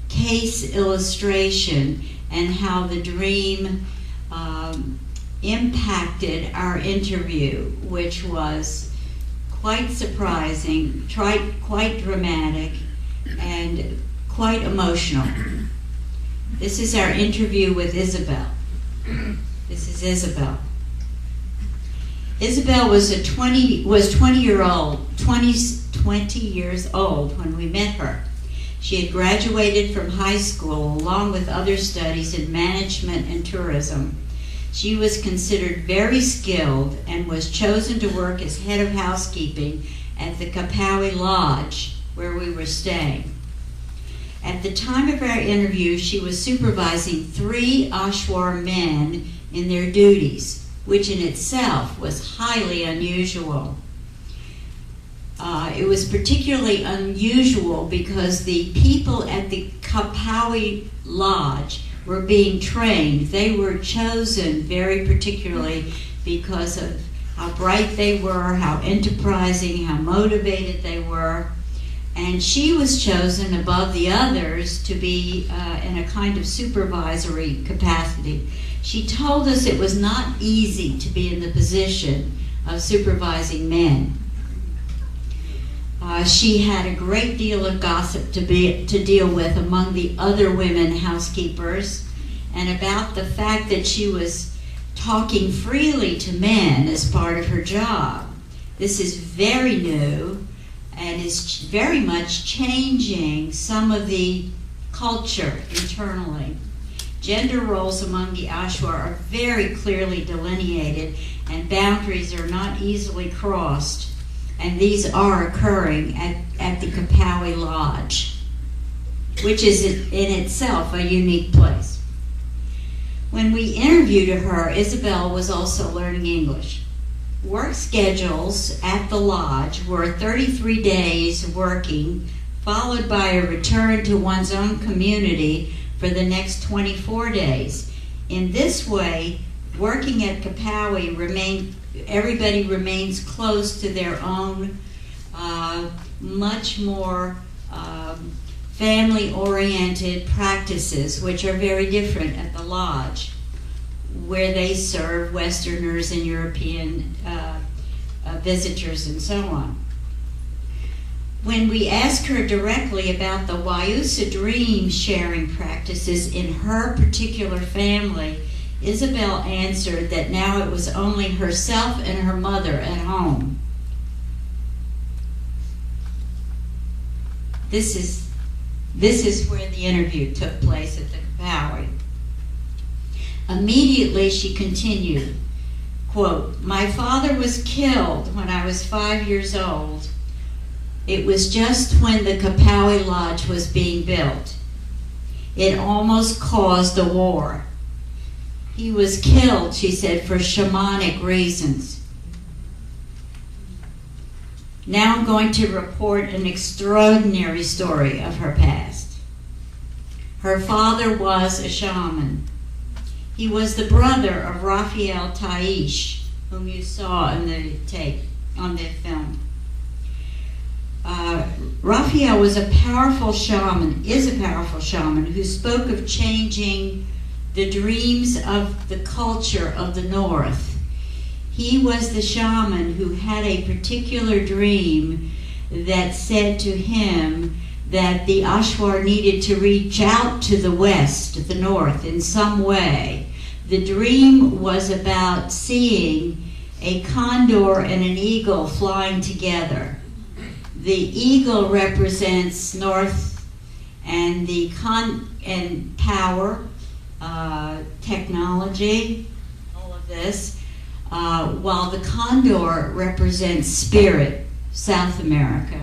case illustration and how the dream impacted our interview, which was quite surprising, quite dramatic, and quite emotional. This is our interview with Isabel. This is Isabel. Isabel was 20 years old when we met her. She had graduated from high school along with other studies in management and tourism. She was considered very skilled and was chosen to work as head of housekeeping at the Kapawi Lodge where we were staying. At the time of our interview, she was supervising 3 Achuar men in their duties, which in itself was highly unusual. It was particularly unusual because the people at the Kapawi Lodge were being trained. They were chosen very particularly because of how bright they were, how enterprising, how motivated they were. And she was chosen above the others to be in a kind of supervisory capacity. She told us it was not easy to be in the position of supervising men. She had a great deal of gossip to deal with among the other women housekeepers, and about the fact that she was talking freely to men as part of her job. This is very new and is very much changing some of the culture internally. Gender roles among the Achuar are very clearly delineated, and boundaries are not easily crossed. And these are occurring at the Kapawi Lodge, which is in itself a unique place. When we interviewed her, Isabel was also learning English. Work schedules at the lodge were 33 days working, followed by a return to one's own community for the next 24 days. In this way, working at Kapawi everybody remains close to their own, much more family-oriented practices, which are very different at the lodge, where they serve Westerners and European visitors and so on. When we asked her directly about the Wayusa dream sharing practices in her particular family, Isabel answered that now it was only herself and her mother at home. This is where the interview took place at the Kapawi. Immediately she continued, quote, "My father was killed when I was 5 years old. It was just when the Kapawi Lodge was being built. It almost caused a war. He was killed," she said, "for shamanic reasons." Now I'm going to report an extraordinary story of her past. Her father was a shaman. He was the brother of Raphael Taish, whom you saw on the tape, on the film. Raphael was a powerful shaman, is a powerful shaman, who spoke of changing the dreams of the culture of the North. He was the shaman who had a particular dream that said to him that the Achuar needed to reach out to the West, the North, in some way. The dream was about seeing a condor and an eagle flying together. The eagle represents North and and power, technology, all of this, while the condor represents spirit, South America.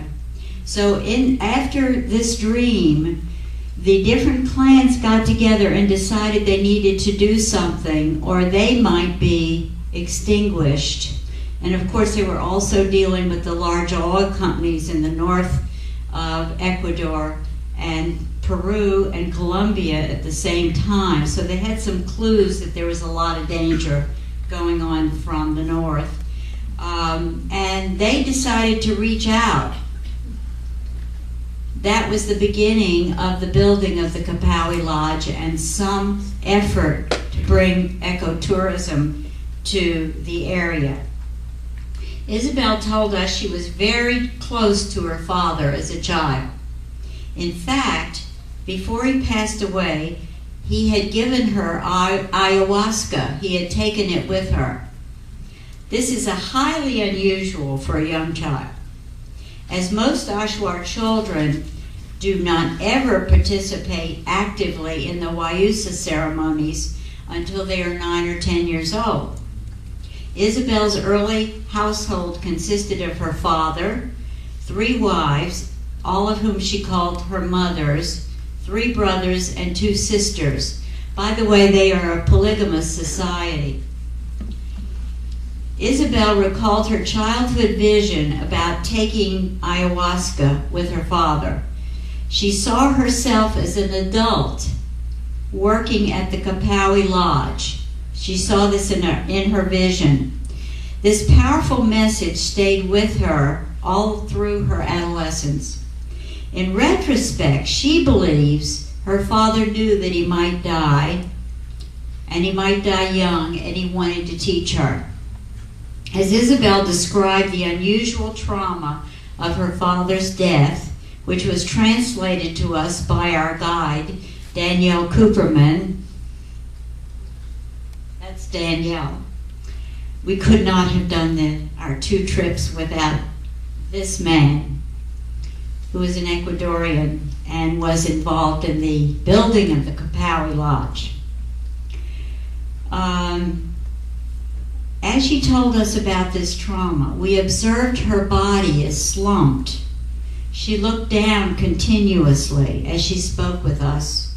So after this dream, the different clans got together and decided they needed to do something or they might be extinguished. And of course they were also dealing with the large oil companies in the north of Ecuador and Peru and Colombia at the same time. So they had some clues that there was a lot of danger going on from the north. and they decided to reach out. That was the beginning of the building of the Kapawi Lodge and some effort to bring ecotourism to the area. Isabel told us she was very close to her father as a child. In fact, before he passed away, he had given her ayahuasca. He had taken it with her. This is highly unusual for a young child, as most Achuar children do not ever participate actively in the Wayusa ceremonies until they are 9 or 10 years old. Isabel's early household consisted of her father, 3 wives, all of whom she called her mothers, 3 brothers, and 2 sisters. By the way, they are a polygamous society. Isabel recalled her childhood vision about taking ayahuasca with her father. She saw herself as an adult working at the Kapawi Lodge. She saw this in her vision. This powerful message stayed with her all through her adolescence. In retrospect, she believes her father knew that he might die, and he might die young, and he wanted to teach her. As Isabel described the unusual trauma of her father's death, which was translated to us by our guide, Danielle Cooperman, that's Danielle. We could not have done our 2 trips without this man, who was an Ecuadorian and was involved in the building of the Kapawi Lodge. As she told us about this trauma, we observed her body is slumped. She looked down continuously as she spoke with us.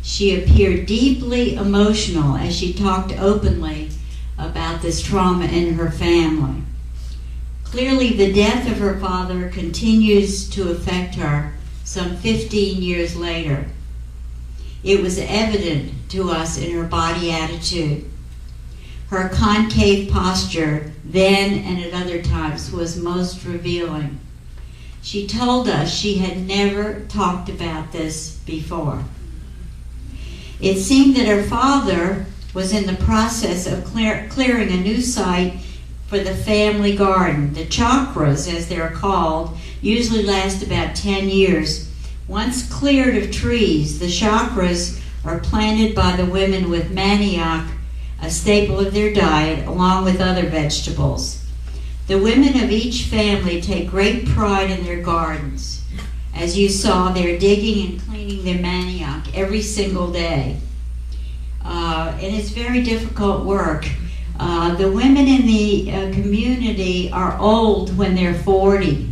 She appeared deeply emotional as she talked openly about this trauma in her family. Clearly, the death of her father continues to affect her some 15 years later. It was evident to us in her body attitude. Her concave posture then and at other times was most revealing. She told us she had never talked about this before. It seemed that her father was in the process of clearing a new site for the family garden. The chakras, as they're called, usually last about 10 years. Once cleared of trees, the chakras are planted by the women with manioc, a staple of their diet, along with other vegetables. The women of each family take great pride in their gardens. As you saw, they're digging and cleaning their manioc every single day. And it's very difficult work. The women in the community are old when they're 40.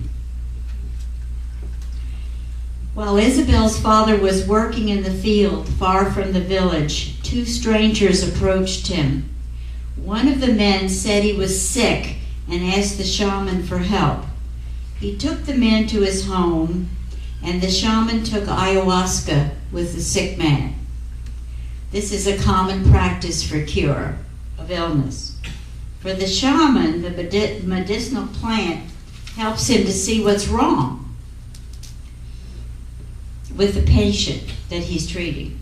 While Isabel's father was working in the field far from the village, 2 strangers approached him. One of the men said he was sick and asked the shaman for help. He took the men to his home, and the shaman took ayahuasca with the sick man. This is a common practice for cure of illness. For the shaman, the medicinal plant helps him to see what's wrong with the patient that he's treating.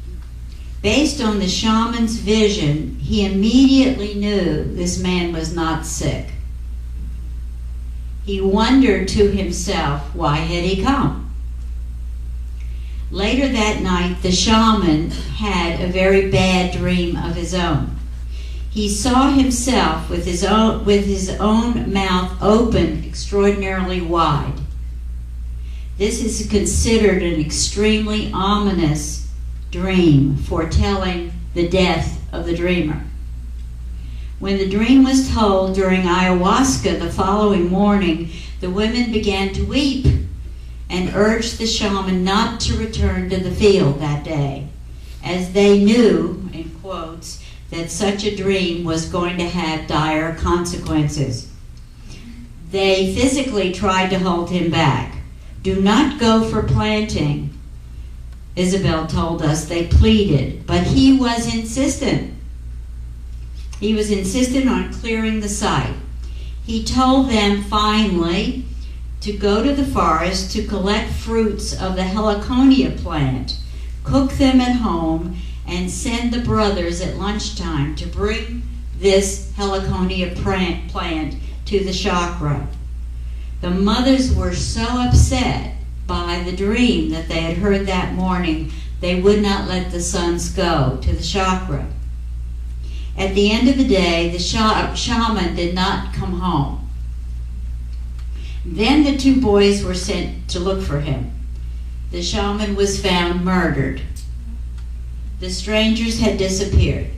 Based on the shaman's vision, he immediately knew this man was not sick. He wondered to himself, why had he come? Later that night, the shaman had a very bad dream of his own. He saw himself with his own mouth open extraordinarily wide. This is considered an extremely ominous dream, foretelling the death of the dreamer. When the dream was told during ayahuasca the following morning, the women began to weep and urged the shaman not to return to the field that day, as they knew, in quotes, that such a dream was going to have dire consequences. They physically tried to hold him back. Do not go for planting, Isabel told us. They pleaded, but he was insistent. He was insistent on clearing the site. He told them finally to go to the forest to collect fruits of the heliconia plant, cook them at home, and send the brothers at lunchtime to bring this heliconia plant to the chakra. The mothers were so upset by the dream that they had heard that morning, they would not let the sons go to the chakra. At the end of the day, the shaman did not come home. Then the two boys were sent to look for him. The shaman was found murdered. The strangers had disappeared.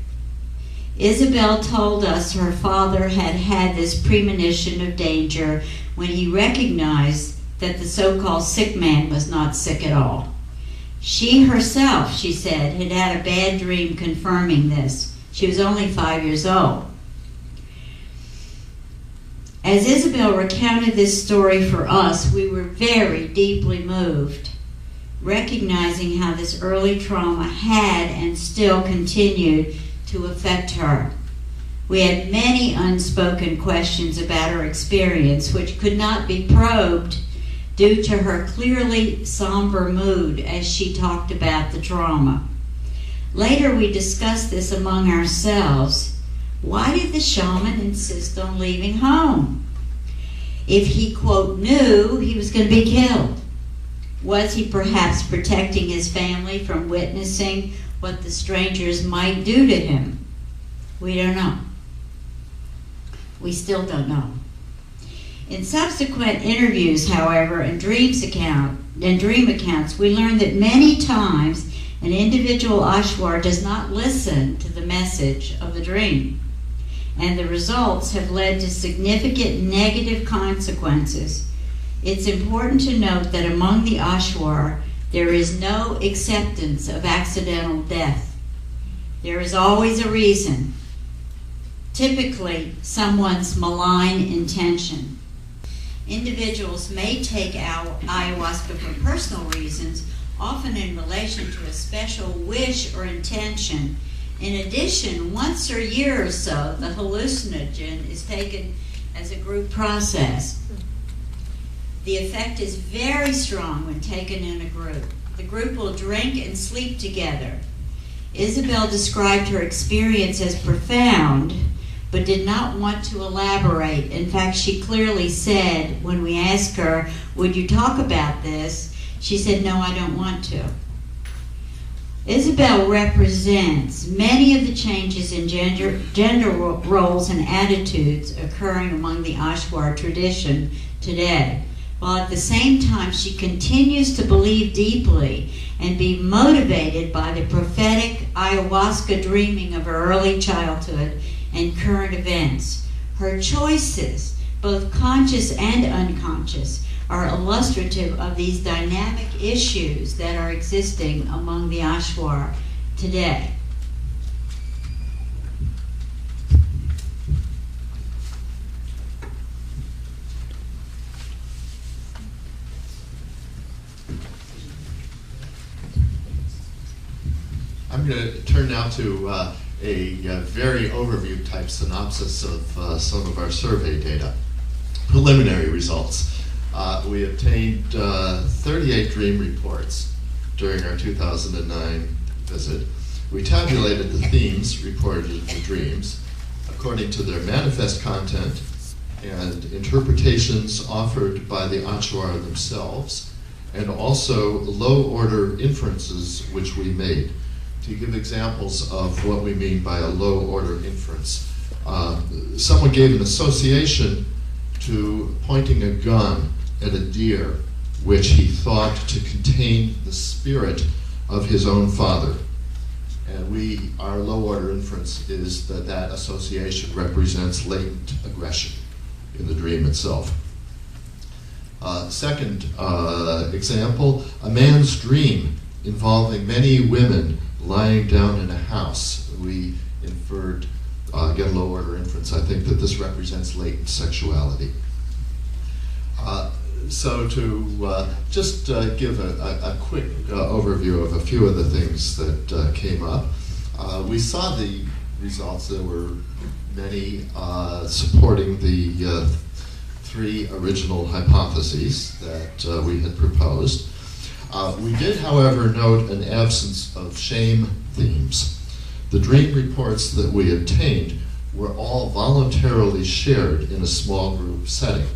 Isabel told us her father had had this premonition of danger when he recognized that the so-called sick man was not sick at all. She herself, she said, had had a bad dream confirming this. She was only 5 years old. As Isabel recounted this story for us, we were very deeply moved, recognizing how this early trauma had and still continued to affect her. We had many unspoken questions about her experience, which could not be probed due to her clearly somber mood as she talked about the trauma. Later we discussed this among ourselves. Why did the shaman insist on leaving home? If he, quote, knew he was going to be killed, was he perhaps protecting his family from witnessing what the strangers might do to him? We don't know. We still don't know. In subsequent interviews, however, and dream accounts, we learned that many times an individual Achuar does not listen to the message of the dream, and the results have led to significant negative consequences. It's important to note that among the Achuar, there is no acceptance of accidental death. There is always a reason, typically someone's malign intention. Individuals may take ayahuasca for personal reasons, often in relation to a special wish or intention. In addition, once a year or so, the hallucinogen is taken as a group process. The effect is very strong when taken in a group. The group will drink and sleep together. Isabel described her experience as profound, but did not want to elaborate. In fact, she clearly said, when we asked her, would you talk about this? She said, no, I don't want to. Isabel represents many of the changes in gender roles and attitudes occurring among the Achuar tradition today, while at the same time she continues to believe deeply and be motivated by the prophetic ayahuasca dreaming of her early childhood and current events. Her choices, both conscious and unconscious, are illustrative of these dynamic issues that are existing among the Achuar today. I'm going to turn now to a very overview type synopsis of some of our survey data. Preliminary results. We obtained 38 dream reports during our 2009 visit. We tabulated the themes reported in the dreams according to their manifest content and interpretations offered by the Achuar themselves, and also low-order inferences which we made. To give examples of what we mean by a low-order inference, someone gave an association to pointing a gun at a deer which he thought to contain the spirit of his own father. And our low-order inference is that that association represents latent aggression in the dream itself. Second example, a man's dream involving many women lying down in a house. We inferred, again, low-order inference, I think that this represents latent sexuality. So to just give a quick overview of a few of the things that came up, we saw the results. There were many supporting the three original hypotheses that we had proposed. We did, however, note an absence of shame themes. The dream reports that we obtained were all voluntarily shared in a small group setting.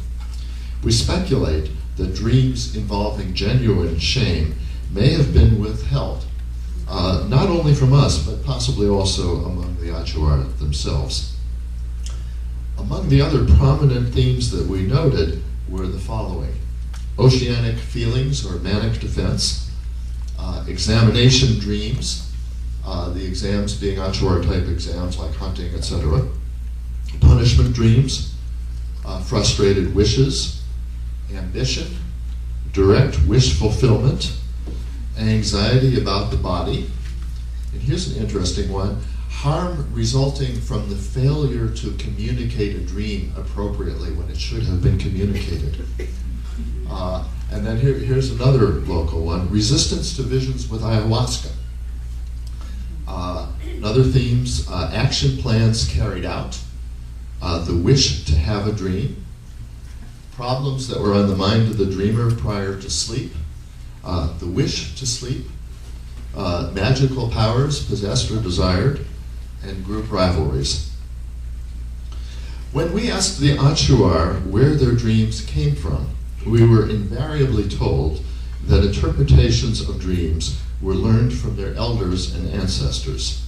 We speculate that dreams involving genuine shame may have been withheld, not only from us, but possibly also among the Achuar themselves. Among the other prominent themes that we noted were the following: oceanic feelings or manic defense, examination dreams, the exams being Achuar type exams like hunting, etc., punishment dreams, frustrated wishes, ambition, direct wish fulfillment, anxiety about the body, and here's an interesting one: harm resulting from the failure to communicate a dream appropriately when it should have been communicated. And then here's another local one: resistance to visions with ayahuasca. Other themes: action plans carried out, the wish to have a dream, problems that were on the mind of the dreamer prior to sleep, the wish to sleep, magical powers possessed or desired, and group rivalries. When we asked the Achuar where their dreams came from, we were invariably told that interpretations of dreams were learned from their elders and ancestors.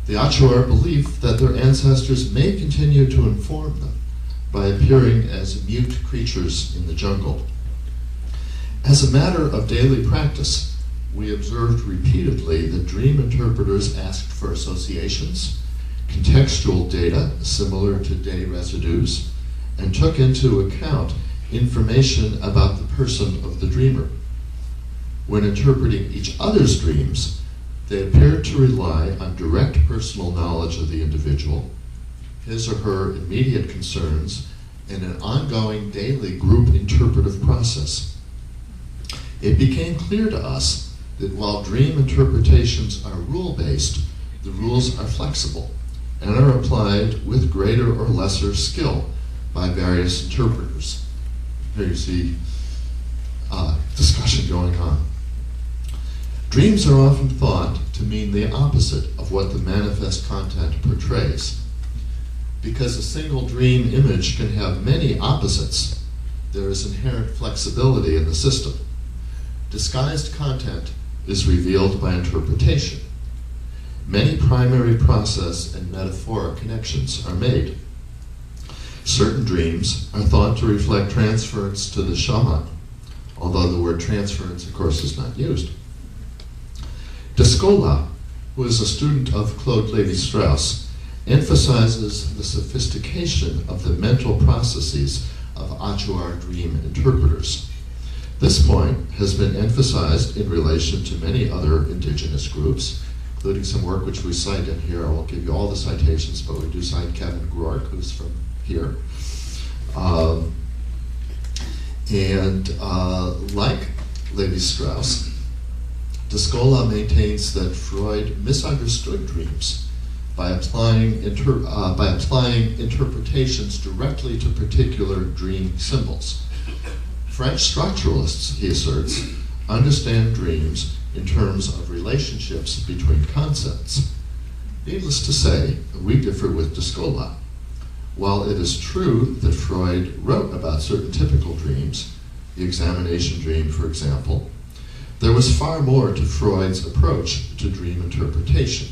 The Achuar believed that their ancestors may continue to inform them by appearing as mute creatures in the jungle. As a matter of daily practice, we observed repeatedly that dream interpreters asked for associations, contextual data similar to day residues, and took into account information about the person of the dreamer. When interpreting each other's dreams, they appeared to rely on direct personal knowledge of the individual, his or her immediate concerns, and an ongoing daily group interpretive process. It became clear to us that while dream interpretations are rule-based, the rules are flexible and are applied with greater or lesser skill by various interpreters. Here you see discussion going on. Dreams are often thought to mean the opposite of what the manifest content portrays. Because a single dream image can have many opposites, there is inherent flexibility in the system. Disguised content is revealed by interpretation. Many primary process and metaphoric connections are made. Certain dreams are thought to reflect transference to the shaman, although the word transference, of course, is not used. Descola, who is a student of Claude Lévi-Strauss, emphasizes the sophistication of the mental processes of Achuar dream interpreters. This point has been emphasized in relation to many other indigenous groups, including some work which we cite in here. I won't give you all the citations, but we do cite Kevin Groark, who's from here. Like Lévi-Strauss, Descola maintains that Freud misunderstood dreams by applying interpretations directly to particular dream symbols. French structuralists, he asserts, understand dreams in terms of relationships between concepts. Needless to say, we differ with Descola. While it is true that Freud wrote about certain typical dreams, the examination dream, for example, there was far more to Freud's approach to dream interpretation.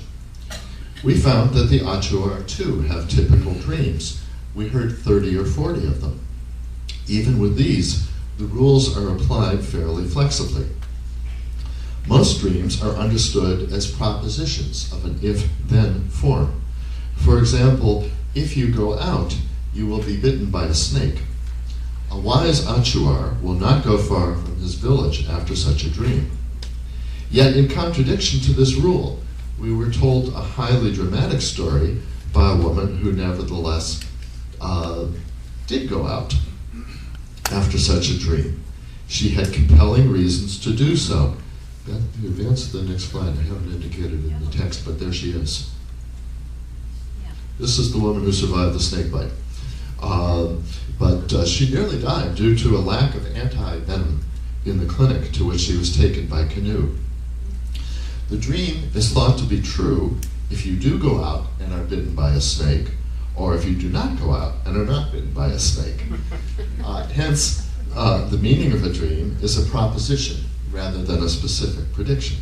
We found that the Achuar, too, have typical dreams. We heard 30 or 40 of them. Even with these, the rules are applied fairly flexibly. Most dreams are understood as propositions of an if-then form. For example, if you go out, you will be bitten by a snake. A wise Achuar will not go far from his village after such a dream. Yet, in contradiction to this rule, we were told a highly dramatic story by a woman who nevertheless did go out after such a dream. She had compelling reasons to do so. Beth, you advance to the next slide. I haven't indicated it in the text, but there she is. This is the woman who survived the snake bite. But she nearly died due to a lack of anti-venom in the clinic to which she was taken by canoe. The dream is thought to be true if you do go out and are bitten by a snake, or if you do not go out and are not bitten by a snake. Hence, the meaning of a dream is a proposition rather than a specific prediction.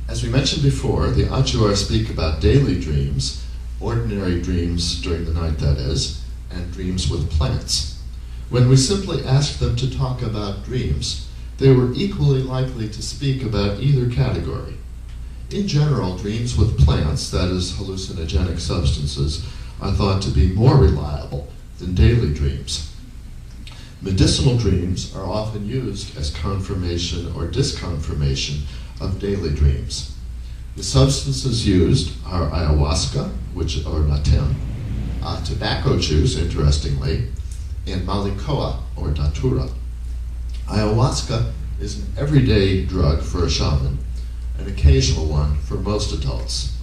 As we mentioned before, the Achuar speak about daily dreams, ordinary dreams during the night that is, and dreams with plants. When we simply asked them to talk about dreams, they were equally likely to speak about either category. In general, dreams with plants, that is, hallucinogenic substances, are thought to be more reliable than daily dreams. Medicinal dreams are often used as confirmation or disconfirmation of daily dreams. The substances used are ayahuasca, or natem, tobacco juice, interestingly, and malikoa, or datura. Ayahuasca is an everyday drug for a shaman, an occasional one for most adults.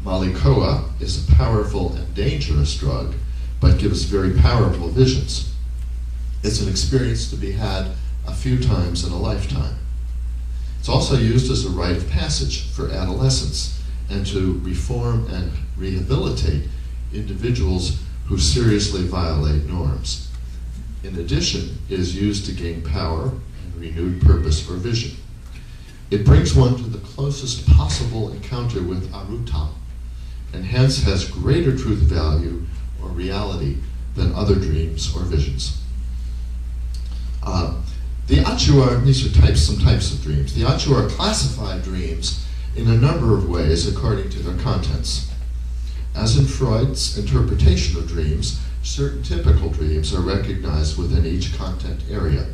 Malikoa is a powerful and dangerous drug, but gives very powerful visions. It's an experience to be had a few times in a lifetime. It's also used as a rite of passage for adolescents and to reform and rehabilitate individuals who seriously violate norms. In addition, it is used to gain power and renewed purpose or vision. It brings one to the closest possible encounter with Arutam, and hence has greater truth value or reality than other dreams or visions. The Achuar, these are some types of dreams. The Achuar classify dreams in a number of ways according to their contents. As in Freud's interpretation of dreams, certain typical dreams are recognized within each content area.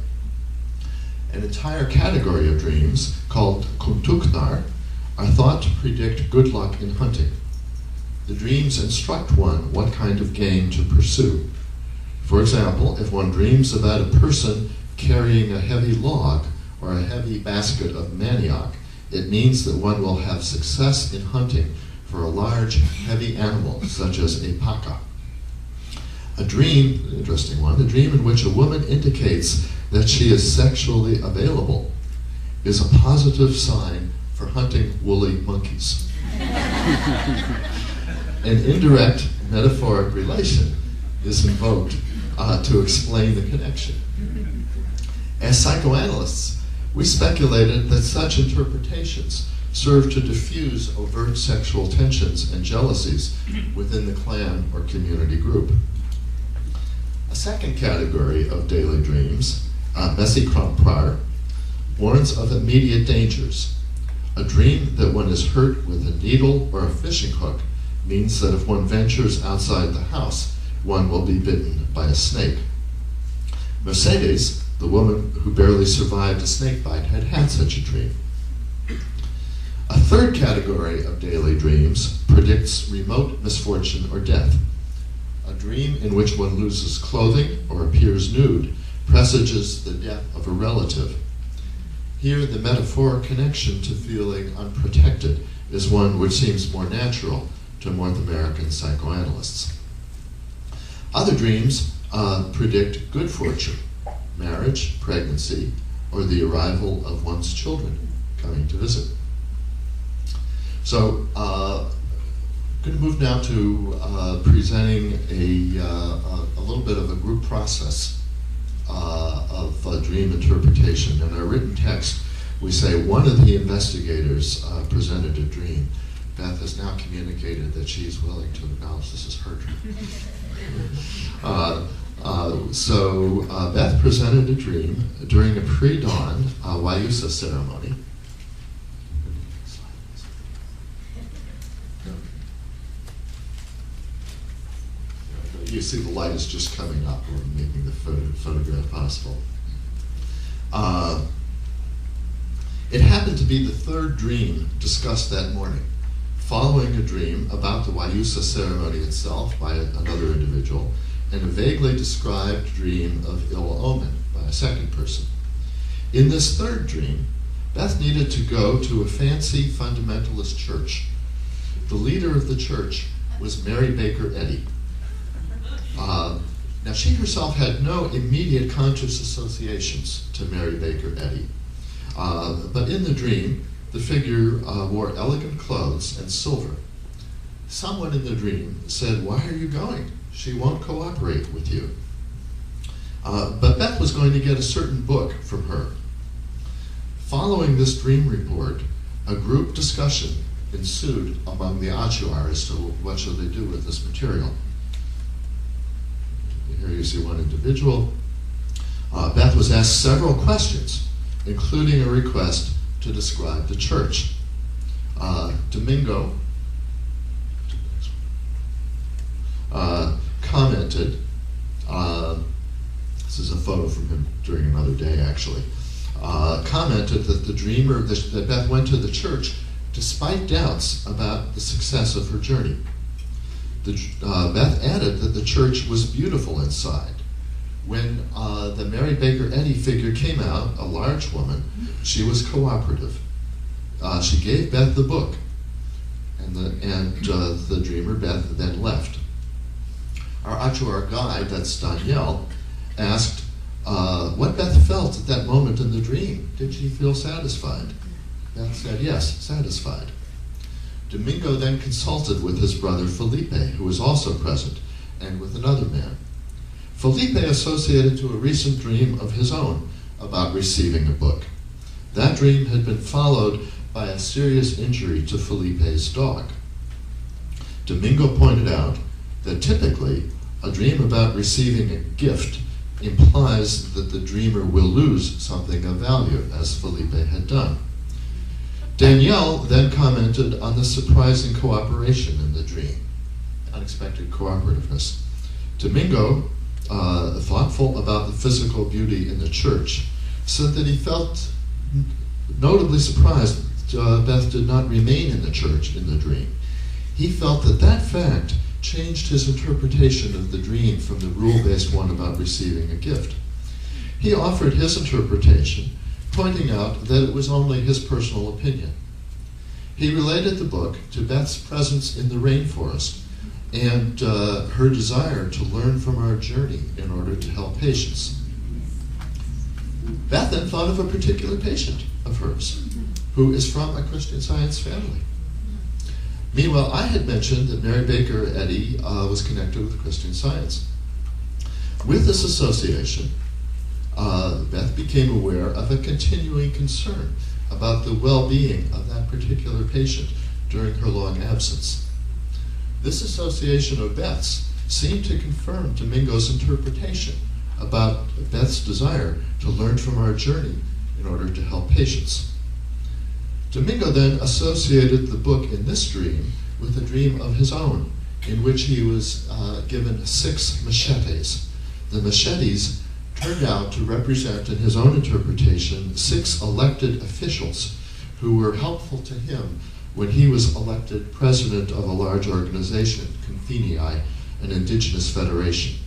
An entire category of dreams, called kuntuknar, are thought to predict good luck in hunting. The dreams instruct one what kind of game to pursue. For example, if one dreams about a person carrying a heavy log or a heavy basket of manioc, it means that one will have success in hunting for a large, heavy animal, such as a paka. A dream, an interesting one, a dream in which a woman indicates that she is sexually available is a positive sign for hunting woolly monkeys. An indirect metaphoric relation is invoked to explain the connection. As psychoanalysts, we speculated that such interpretations serve to diffuse overt sexual tensions and jealousies within the clan or community group. A second category of daily dreams, Mesikramprar, warns of immediate dangers. A dream that one is hurt with a needle or a fishing hook means that if one ventures outside the house, one will be bitten by a snake. Mercedes, the woman who barely survived a snake bite, had had such a dream. A third category of daily dreams predicts remote misfortune or death. A dream in which one loses clothing or appears nude presages the death of a relative. Here, the metaphoric connection to feeling unprotected is one which seems more natural to North American psychoanalysts. Other dreams predict good fortune, marriage, pregnancy, or the arrival of one's children coming to visit. So, I'm going to move now to presenting a little bit of a group process of dream interpretation. In our written text, we say one of the investigators presented a dream. Beth has now communicated that she is willing to acknowledge this is her dream. So Beth presented a dream during a pre-dawn Wayusa ceremony. You see the light is just coming up. We're making the photograph possible. It happened to be the third dream discussed that morning, following a dream about the Wayusa ceremony itself by another individual, and a vaguely described dream of ill omen by a second person. In this third dream, Beth needed to go to a fancy fundamentalist church. The leader of the church was Mary Baker Eddy. Now, she herself had no immediate conscious associations to Mary Baker Eddy. But in the dream, the figure wore elegant clothes and silver. Someone in the dream said, "Why are you going? She won't cooperate with you." But Beth was going to get a certain book from her. Following this dream report, a group discussion ensued among the Achuar as to what should they do with this material. Here you see one individual. Beth was asked several questions, including a request to describe the church. Domingo commented, this is a photo from him during another day actually, commented that the dreamer, that Beth went to the church despite doubts about the success of her journey. Beth added that the church was beautiful inside. When the Mary Baker Eddy figure came out, a large woman, she was cooperative. She gave Beth the book, and the dreamer, Beth, then left. Our Achuar guide, that's Danielle, asked what Beth felt at that moment in the dream. Did she feel satisfied? Beth said yes, satisfied. Domingo then consulted with his brother Felipe, who was also present, and with another man. Felipe associated to a recent dream of his own about receiving a book. That dream had been followed by a serious injury to Felipe's dog. Domingo pointed out that typically a dream about receiving a gift implies that the dreamer will lose something of value, as Felipe had done. Danielle then commented on the surprising cooperation in the dream, unexpected cooperativeness. Domingo, thoughtful about the physical beauty in the church, said that he felt notably surprised Beth did not remain in the church in the dream. He felt that that fact changed his interpretation of the dream from the rule-based one about receiving a gift. He offered his interpretation, pointing out that it was only his personal opinion. He related the book to Beth's presence in the rainforest and her desire to learn from our journey in order to help patients. Beth then thought of a particular patient of hers, who is from a Christian Science family. Meanwhile, I had mentioned that Mary Baker Eddy was connected with Christian Science. With this association, Beth became aware of a continuing concern about the well-being of that particular patient during her long absence. This association of Beth's seemed to confirm Domingo's interpretation about Beth's desire to learn from our journey in order to help patients. Domingo then associated the book in this dream with a dream of his own, in which he was given 6 machetes. The machetes turned out to represent, in his own interpretation, 6 elected officials who were helpful to him when he was elected president of a large organization, Confinii, an indigenous federation.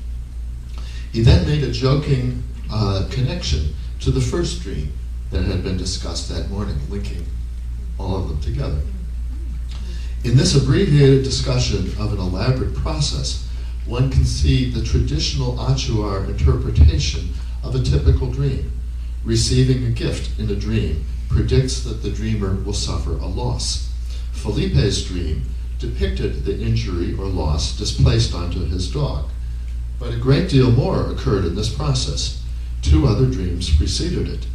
He then made a joking connection to the first dream that had been discussed that morning, linking all of them together. In this abbreviated discussion of an elaborate process, one can see the traditional Achuar interpretation of a typical dream. Receiving a gift in a dream predicts that the dreamer will suffer a loss. Felipe's dream depicted the injury or loss displaced onto his dog. But a great deal more occurred in this process. 2 other dreams preceded it.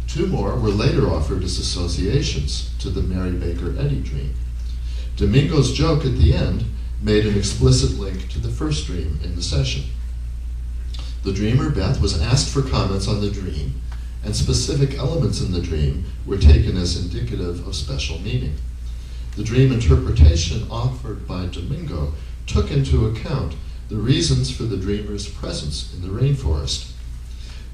2 more were later offered as associations to the Mary Baker Eddy dream. Domingo's joke at the end made an explicit link to the first dream in the session. The dreamer, Beth, was asked for comments on the dream, and specific elements in the dream were taken as indicative of special meaning. The dream interpretation offered by Domingo took into account the reasons for the dreamer's presence in the rainforest.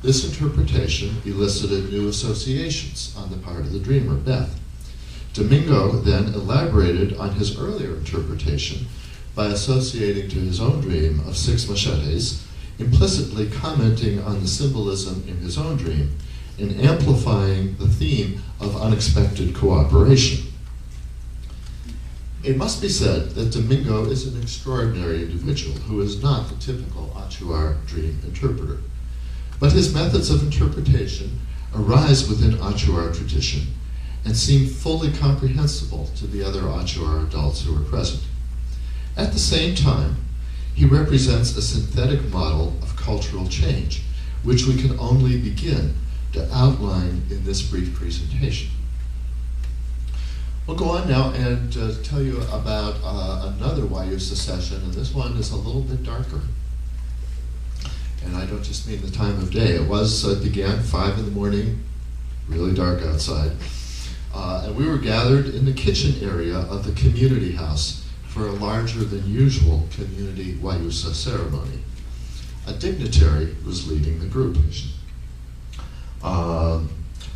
This interpretation elicited new associations on the part of the dreamer, Beth. Domingo then elaborated on his earlier interpretation by associating to his own dream of 6 machetes, implicitly commenting on the symbolism in his own dream, and amplifying the theme of unexpected cooperation. It must be said that Domingo is an extraordinary individual who is not the typical Achuar dream interpreter. But his methods of interpretation arise within Achuar tradition and seem fully comprehensible to the other Achuar adults who were present. At the same time, he represents a synthetic model of cultural change, which we can only begin to outline in this brief presentation. We'll go on now and tell you about another Wayusa session, and this one is a little bit darker. And I don't just mean the time of day. It began 5 in the morning, really dark outside. And we were gathered in the kitchen area of the community house for a larger than usual community Wayusa ceremony. A dignitary was leading the group.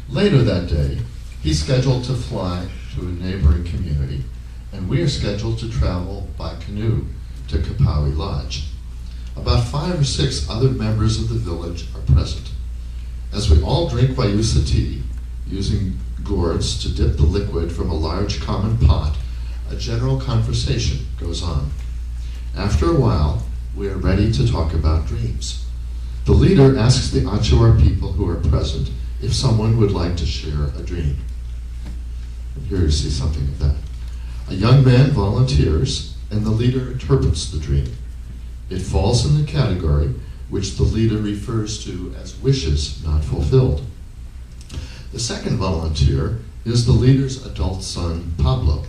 Later that day, he's scheduled to fly to a neighboring community, and we are scheduled to travel by canoe to Kapawi Lodge. About 5 or 6 other members of the village are present. As we all drink Wayusa tea, using gourds to dip the liquid from a large common pot, a general conversation goes on. After a while, we are ready to talk about dreams. The leader asks the Achuar people who are present if someone would like to share a dream. And here you see something of that. A young man volunteers, and the leader interprets the dream. It falls in the category which the leader refers to as wishes not fulfilled. The second volunteer is the leader's adult son, Pablo.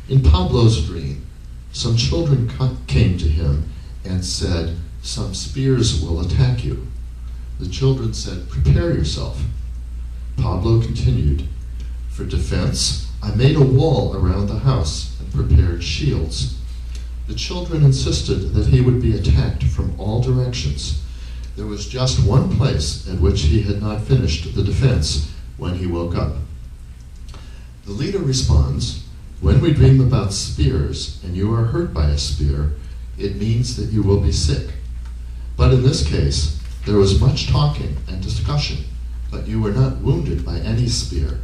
In Pablo's dream, some children came to him and said, "Some spears will attack you." The children said, "Prepare yourself." Pablo continued, "For defense, I made a wall around the house and prepared shields." The children insisted that he would be attacked from all directions. There was just one place at which he had not finished the defense when he woke up. The leader responds, "When we dream about spears and you are hurt by a spear, it means that you will be sick. But in this case, there was much talking and discussion, but you were not wounded by any spear.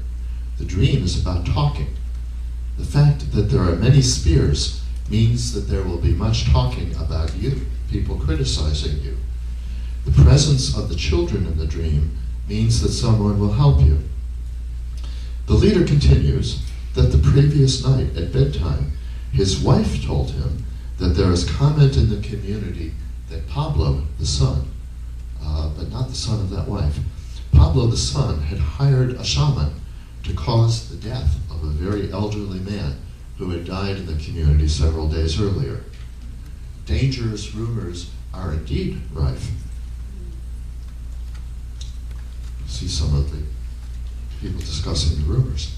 The dream is about talking. The fact that there are many spears means that there will be much talking about you, people criticizing you. The presence of the children in the dream means that someone will help you." The leader continues that the previous night at bedtime, his wife told him that there is comment in the community that Pablo, the son, but not the son of that wife, Pablo, the son, had hired a shaman to cause the death of a very elderly man who had died in the community several days earlier. Dangerous rumors are indeed rife. See some of the people discussing the rumors.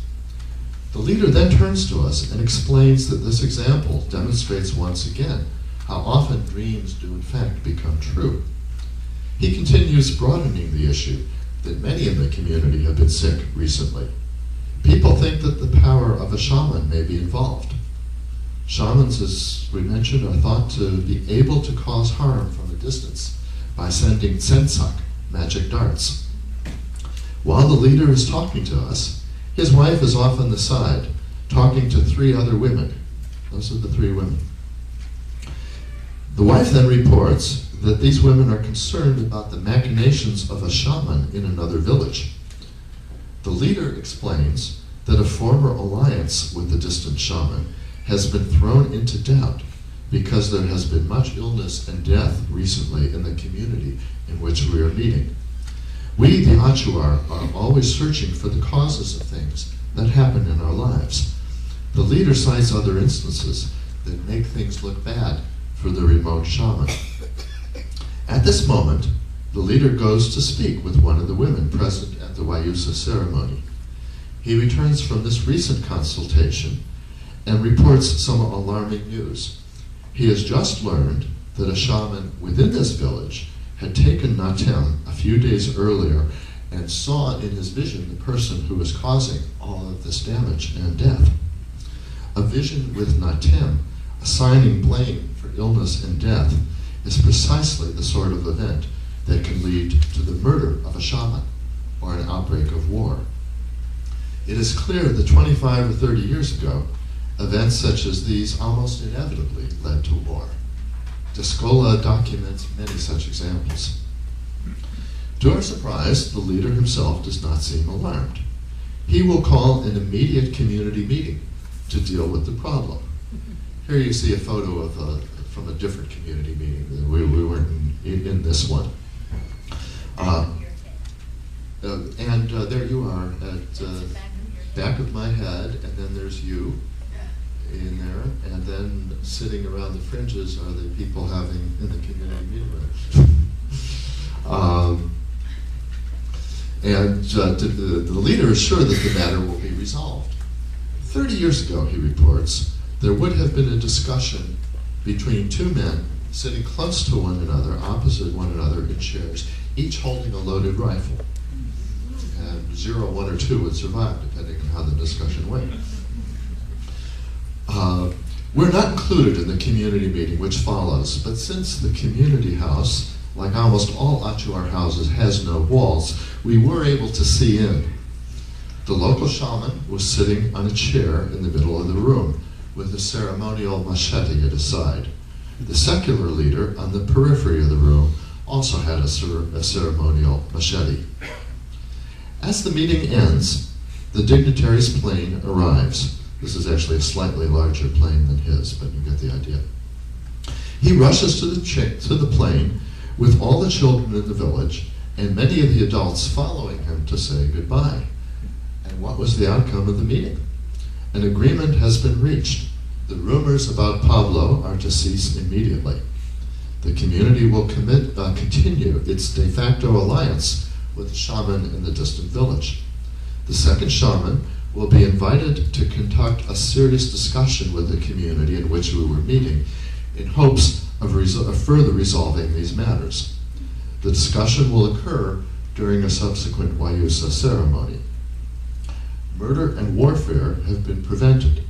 The leader then turns to us and explains that this example demonstrates once again how often dreams do in fact become true. He continues broadening the issue that many in the community have been sick recently. People think that the power of a shaman may be involved. Shamans, as we mentioned, are thought to be able to cause harm from a distance by sending tsensak, magic darts. While the leader is talking to us, his wife is off on the side, talking to 3 other women. Those are the 3 women. The wife then reports that these women are concerned about the machinations of a shaman in another village. The leader explains that a former alliance with the distant shaman has been thrown into doubt because there has been much illness and death recently in the community in which we are meeting. We, the Achuar, are always searching for the causes of things that happen in our lives. The leader cites other instances that make things look bad for the remote shaman. At this moment, the leader goes to speak with one of the women present at the Wayusa ceremony. He returns from this recent consultation and reports some alarming news. He has just learned that a shaman within this village had taken Natem a few days earlier and saw in his vision the person who was causing all of this damage and death. A vision with Natem assigning blame for illness and death is precisely the sort of event that can lead to the murder of a shaman or an outbreak of war. It is clear that 25 or 30 years ago, Events such as these almost inevitably led to war. Descola documents many such examples. To our surprise, the leader himself does not seem alarmed. He will call an immediate community meeting to deal with the problem. Here you see a photo from a different community meeting. We weren't in this one. And there you are at back of my head, and then there's you in there, and then sitting around the fringes are the people having in the community meeting room. The leader is sure that the matter will be resolved. 30 years ago, he reports, there would have been a discussion between two men sitting close to one another, opposite one another in chairs, each holding a loaded rifle. And 0, 1, or 2 would survive, depending on how the discussion went. We're not included in the community meeting which follows, but since the community house, like almost all Achuar houses, has no walls, we were able to see in. The local shaman was sitting on a chair in the middle of the room with a ceremonial machete at his side. The secular leader on the periphery of the room also had a ceremonial machete. As the meeting ends, the dignitary's plane arrives. This is actually a slightly larger plane than his, but you get the idea. He rushes to the plane with all the children in the village and many of the adults following him to say goodbye. And what was the outcome of the meeting? An agreement has been reached. The rumors about Pablo are to cease immediately. The community will continue its de facto alliance with the shaman in the distant village. The second shaman will be invited to conduct a serious discussion with the community in which we were meeting in hopes of further resolving these matters. The discussion will occur during a subsequent Wayusa ceremony. Murder and warfare have been prevented,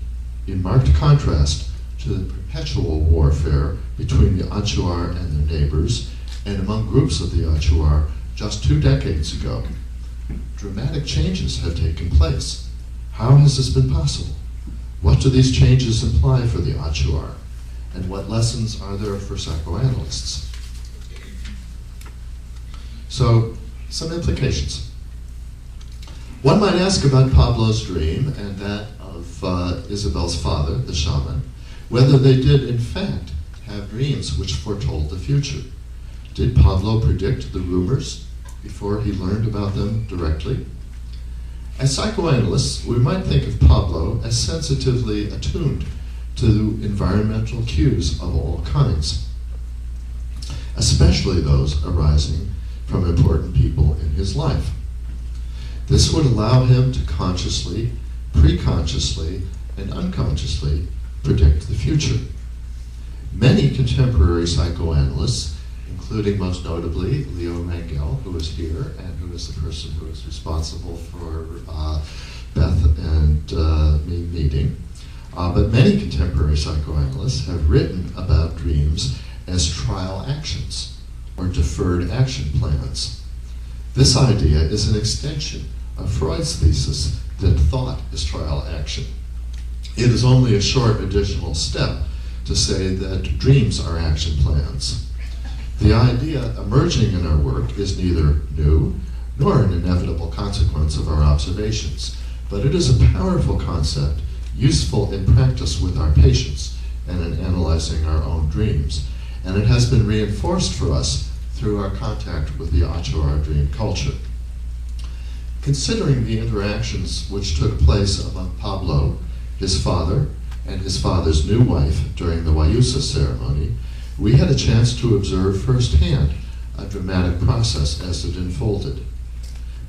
in marked contrast to the perpetual warfare between the Achuar and their neighbors and among groups of the Achuar just 2 decades ago. Dramatic changes have taken place. How has this been possible? What do these changes imply for the Achuar? And what lessons are there for psychoanalysts? So, some implications. One might ask about Pablo's dream and that of Isabel's father, the shaman, whether they did in fact have dreams which foretold the future. Did Pablo predict the rumors before he learned about them directly? As psychoanalysts, we might think of Pablo as sensitively attuned to environmental cues of all kinds, especially those arising from important people in his life. This would allow him to consciously, preconsciously, and unconsciously predict the future. Many contemporary psychoanalysts, including most notably Leo Rangel, who is here and who is the person who is responsible for Beth and me meeting, but many contemporary psychoanalysts have written about dreams as trial actions or deferred action plans. This idea is an extension of Freud's thesis that thought is trial action. It is only a short additional step to say that dreams are action plans. The idea emerging in our work is neither new nor an inevitable consequence of our observations, but it is a powerful concept, useful in practice with our patients and in analyzing our own dreams. And it has been reinforced for us through our contact with the Achuar dream culture. Considering the interactions which took place among Pablo, his father, and his father's new wife during the Wayusa ceremony, we had a chance to observe firsthand a dramatic process as it unfolded.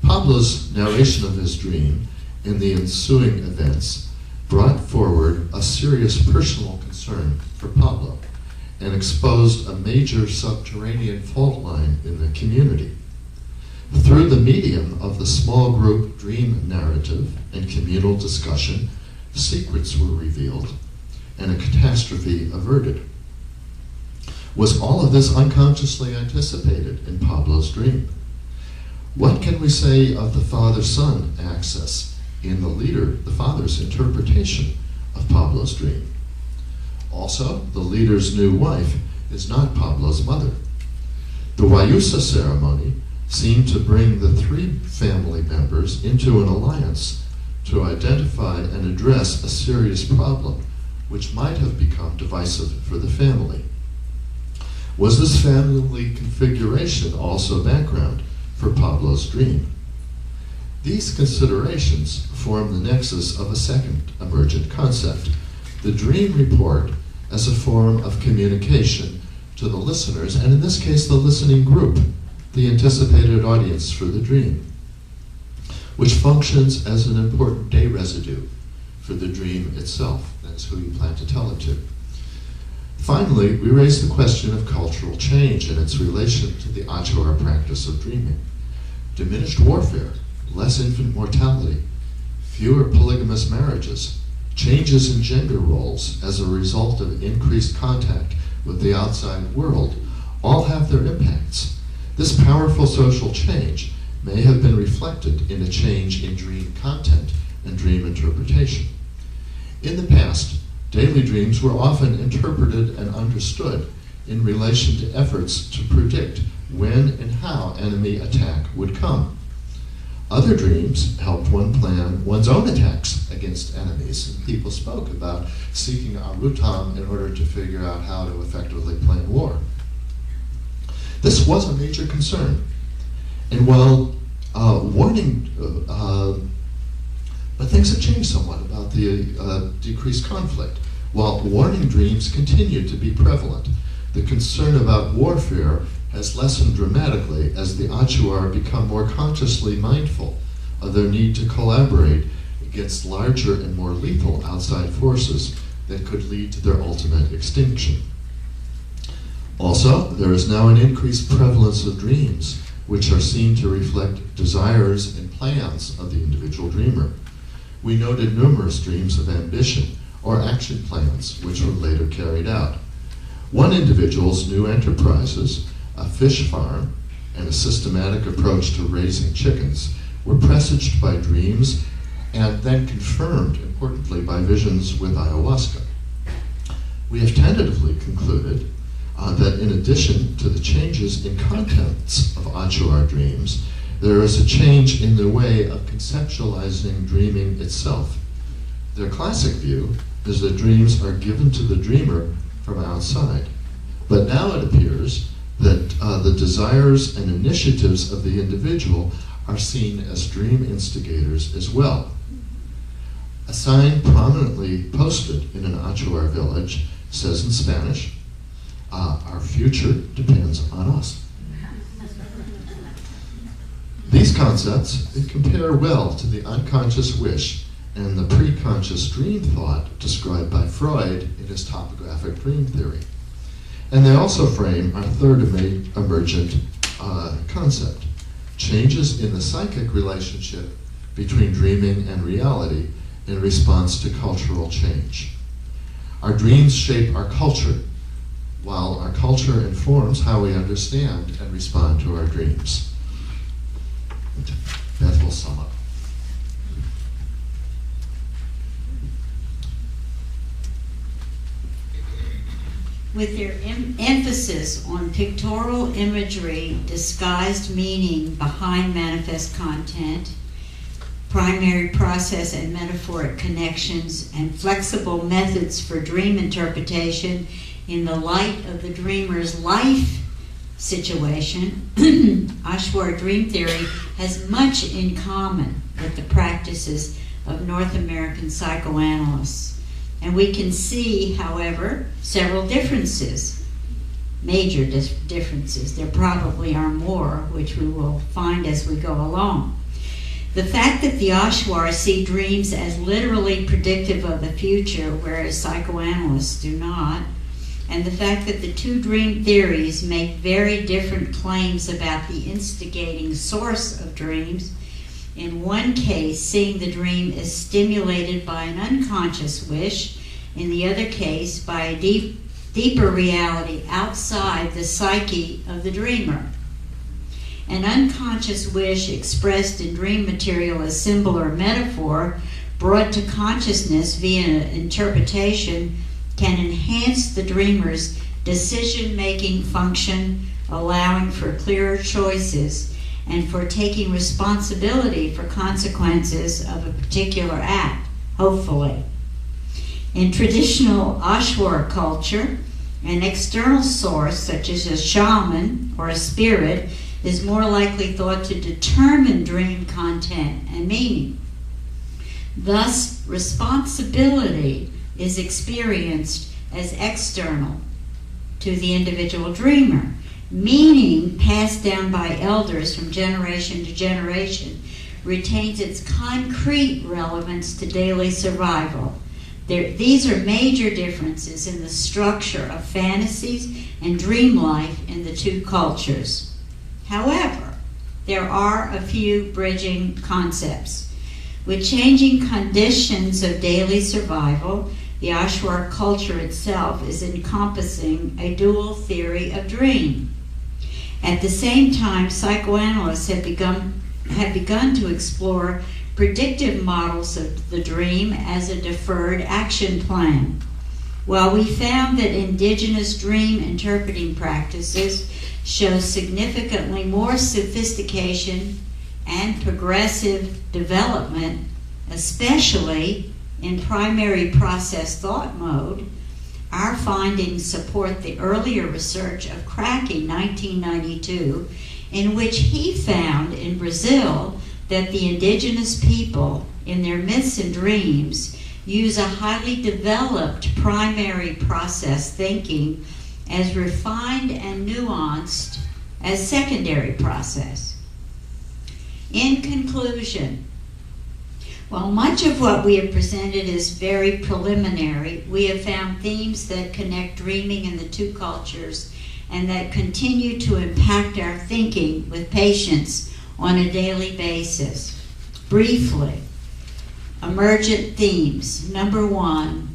Pablo's narration of his dream in the ensuing events brought forward a serious personal concern for Pablo and exposed a major subterranean fault line in the community. Through the medium of the small group dream narrative and communal discussion, secrets were revealed and a catastrophe averted. Was all of this unconsciously anticipated in Pablo's dream? What can we say of the father-son axis in the father's interpretation of Pablo's dream. Also, the leader's new wife is not Pablo's mother. The Wayusa ceremony seemed to bring the three family members into an alliance to identify and address a serious problem which might have become divisive for the family. Was this family configuration also background for Pablo's dream? These considerations form the nexus of a second emergent concept, the dream report as a form of communication to the listeners, and in this case the listening group, the anticipated audience for the dream, which functions as an important day residue for the dream itself. That's who you plan to tell it to. Finally, we raise the question of cultural change and its relation to the Achuar practice of dreaming. Diminished warfare, less infant mortality, fewer polygamous marriages, changes in gender roles as a result of increased contact with the outside world, all have their impacts. This powerful social change may have been reflected in a change in dream content and dream interpretation. In the past, daily dreams were often interpreted and understood in relation to efforts to predict when and how enemy attack would come. Other dreams helped one plan one's own attacks against enemies, and people spoke about seeking arutam in order to figure out how to effectively plan war. This was a major concern, and while but things have changed somewhat about the decreased conflict. While warning dreams continue to be prevalent, the concern about warfare has lessened dramatically as the Achuar become more consciously mindful of their need to collaborate against larger and more lethal outside forces that could lead to their ultimate extinction. Also, there is now an increased prevalence of dreams, which are seen to reflect desires and plans of the individual dreamer. We noted numerous dreams of ambition or action plans, which were later carried out. One individual's new enterprises, a fish farm, and a systematic approach to raising chickens were presaged by dreams and then confirmed, importantly, by visions with ayahuasca. We have tentatively concluded that in addition to the changes in contents of Achuar dreams, there is a change in the way of conceptualizing dreaming itself. Their classic view is that dreams are given to the dreamer from outside. But now it appears that the desires and initiatives of the individual are seen as dream instigators as well. A sign prominently posted in an Achuar village says in Spanish, "Our future depends on us." These concepts compare well to the unconscious wish and the preconscious dream thought described by Freud in his topographic dream theory. And they also frame our third emergent concept, changes in the psychic relationship between dreaming and reality in response to cultural change. Our dreams shape our culture, while our culture informs how we understand and respond to our dreams. Beth will sum up. With their emphasis on pictorial imagery, disguised meaning behind manifest content, primary process and metaphoric connections, and flexible methods for dream interpretation in the light of the dreamer's life situation, Achuar dream theory has much in common with the practices of North American psychoanalysts. And we can see, however, several differences, major differences. There probably are more, which we will find as we go along. The fact that the Achuar see dreams as literally predictive of the future, whereas psychoanalysts do not, and the fact that the two dream theories make very different claims about the instigating source of dreams. In one case, seeing the dream is stimulated by an unconscious wish. In the other case, by a deeper reality outside the psyche of the dreamer. An unconscious wish expressed in dream material as symbol or metaphor brought to consciousness via interpretation can enhance the dreamer's decision-making function, allowing for clearer choices and for taking responsibility for consequences of a particular act, hopefully. In traditional Achuar culture, an external source, such as a shaman or a spirit, is more likely thought to determine dream content and meaning. Thus, responsibility is experienced as external to the individual dreamer. Meaning, passed down by elders from generation to generation, retains its concrete relevance to daily survival. These are major differences in the structure of fantasies and dream life in the two cultures. However, there are a few bridging concepts. With changing conditions of daily survival, the Achuar culture itself is encompassing a dual theory of dream. At the same time, psychoanalysts have begun to explore predictive models of the dream as a deferred action plan. While we found that indigenous dream interpreting practices show significantly more sophistication and progressive development, especially in primary process thought mode, our findings support the earlier research of Cracking, 1992, in which he found in Brazil that the indigenous people in their myths and dreams use a highly developed primary process thinking as refined and nuanced as secondary process. In conclusion, while much of what we have presented is very preliminary, we have found themes that connect dreaming in the two cultures and that continue to impact our thinking with patients on a daily basis. Briefly, emergent themes. Number one,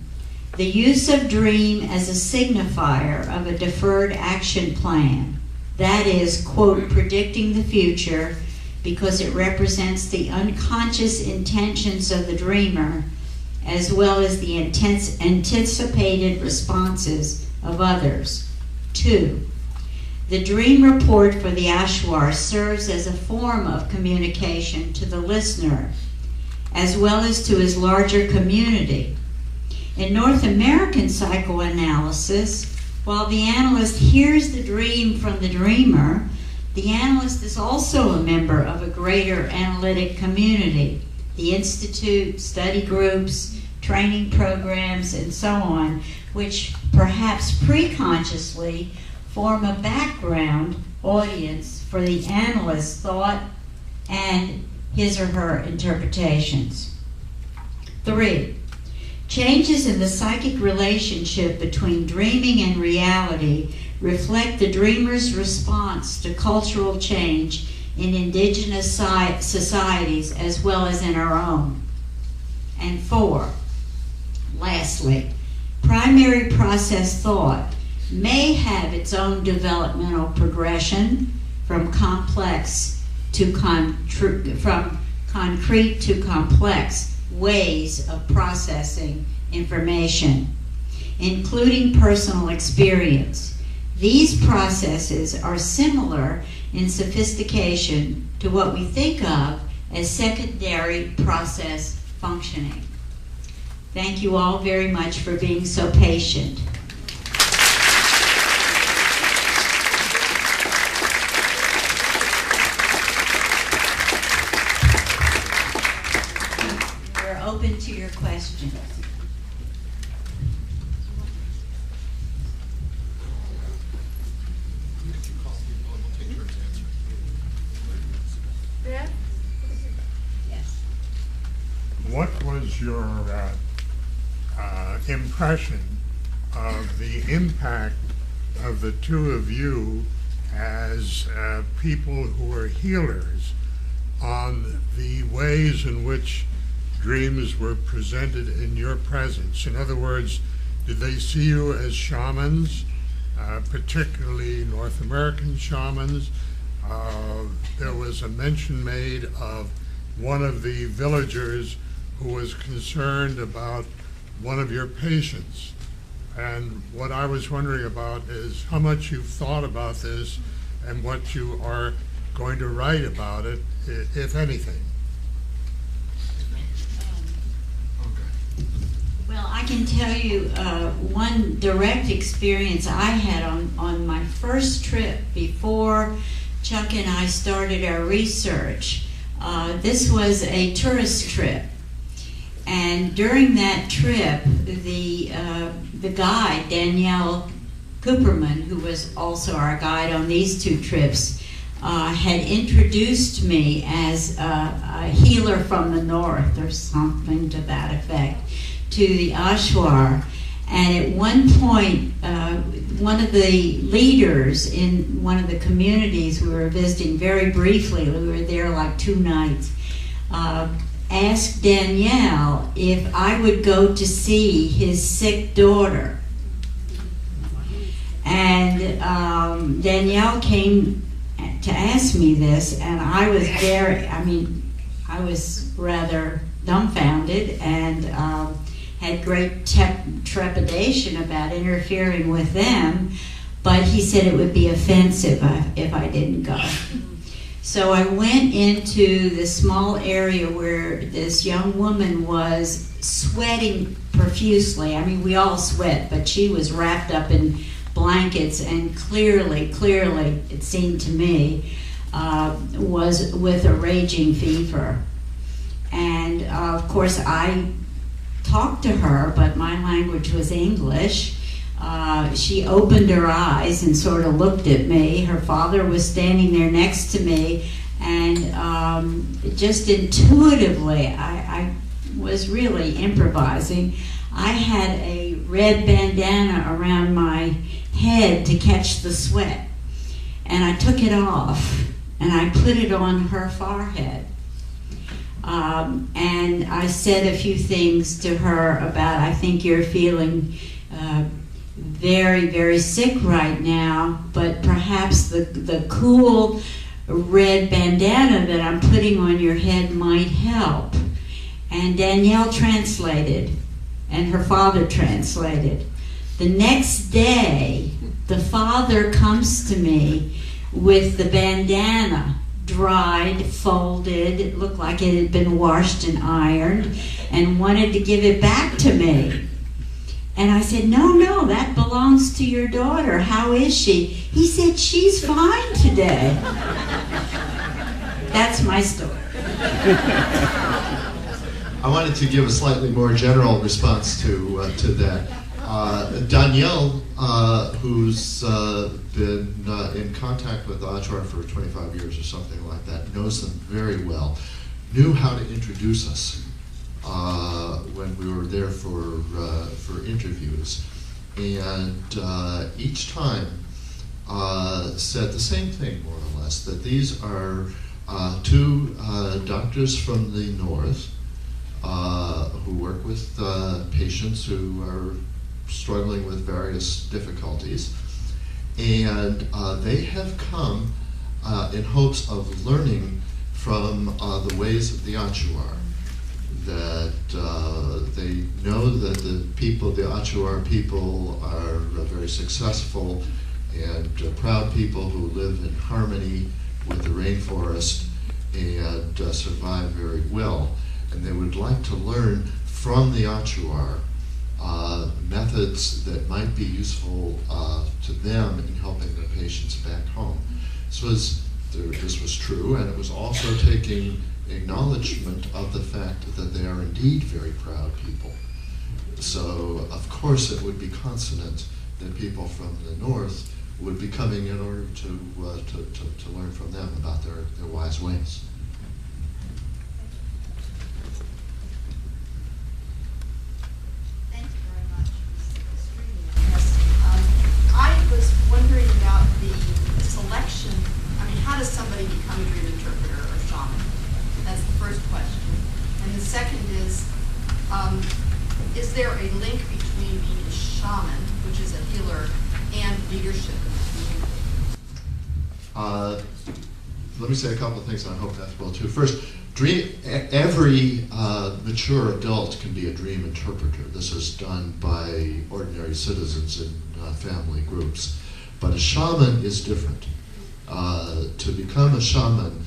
the use of dream as a signifier of a deferred action plan. That is, quote, predicting the future because it represents the unconscious intentions of the dreamer as well as the anticipated responses of others. 2. The dream report for the Achuar serves as a form of communication to the listener as well as to his larger community. In North American psychoanalysis, while the analyst hears the dream from the dreamer, the analyst is also a member of a greater analytic community, the institute, study groups, training programs, and so on, which perhaps pre-consciously form a background audience for the analyst's thought and his or her interpretations. 3. Changes in the psychic relationship between dreaming and reality reflect the dreamer's response to cultural change in indigenous societies as well as in our own. And 4, lastly, primary process thought may have its own developmental progression from concrete to complex ways of processing information, including personal experience. These processes are similar in sophistication to what we think of as secondary process functioning. Thank you all very much for being so patient. We're open to your questions. What was your impression of the impact of the two of you as people who are healers on the ways in which dreams were presented in your presence? In other words, did they see you as shamans, particularly North American shamans? There was a mention made of one of the villagers who was concerned about one of your patients. And what I was wondering about is how much you've thought about this and what you are going to write about it, if anything. Well, I can tell you one direct experience I had on my first trip before Chuck and I started our research. This was a tourist trip. And during that trip, the guide, Danielle Cooperman, who was also our guide on these two trips, had introduced me as a healer from the north, or something to that effect, to the Achuar. And at one point, one of the leaders in one of the communities we were visiting very briefly, we were there like 2 nights, asked Danielle if I would go to see his sick daughter. And Danielle came to ask me this, and I was I was rather dumbfounded and had great trepidation about interfering with them, but he said it would be offensive if I didn't go. So I went into the small area where this young woman was sweating profusely. I mean, we all sweat, but she was wrapped up in blankets and clearly, it seemed to me, was with a raging fever. And of course I talked to her, but my language was English. She opened her eyes and sort of looked at me. Her father was standing there next to me, and just intuitively, I was really improvising. I had a red bandana around my head to catch the sweat, and I took it off and I put it on her forehead. And I said a few things to her about, I think you're feeling very, very sick right now, but perhaps the cool red bandana that I'm putting on your head might help. And Danielle translated, and her father translated. The next day, the father comes to me with the bandana dried, folded, it looked like it had been washed and ironed, and wanted to give it back to me. And I said, no, that belongs to your daughter. How is she? He said, she's fine today. That's my story. I wanted to give a slightly more general response to that. Danielle, who's been in contact with Achuar for 25 years or something like that, knows them very well, knew how to introduce us when we were there for interviews, and each time said the same thing, more or less, that these are two doctors from the north who work with patients who are struggling with various difficulties, and they have come in hopes of learning from the ways of the Achuar. That they know that the Achuar people are very successful and proud people who live in harmony with the rainforest and survive very well. And they would like to learn from the Achuar methods that might be useful to them in helping their patients back home. This was true, and it was also taking acknowledgement of the fact that they are indeed very proud people. So, of course, it would be consonant that people from the north would be coming in order to learn from them about their wise ways. Thank you very much. It was extremely interesting. I was wondering about the selection. I mean, how does somebody become a dream interpreter or shaman? That's the first question. And the second is there a link between being a shaman, which is a healer, and leadership in the community? Let me say a couple of things, and I hope that will too. First, Every mature adult can be a dream interpreter. This is done by ordinary citizens in family groups. But a shaman is different. To become a shaman,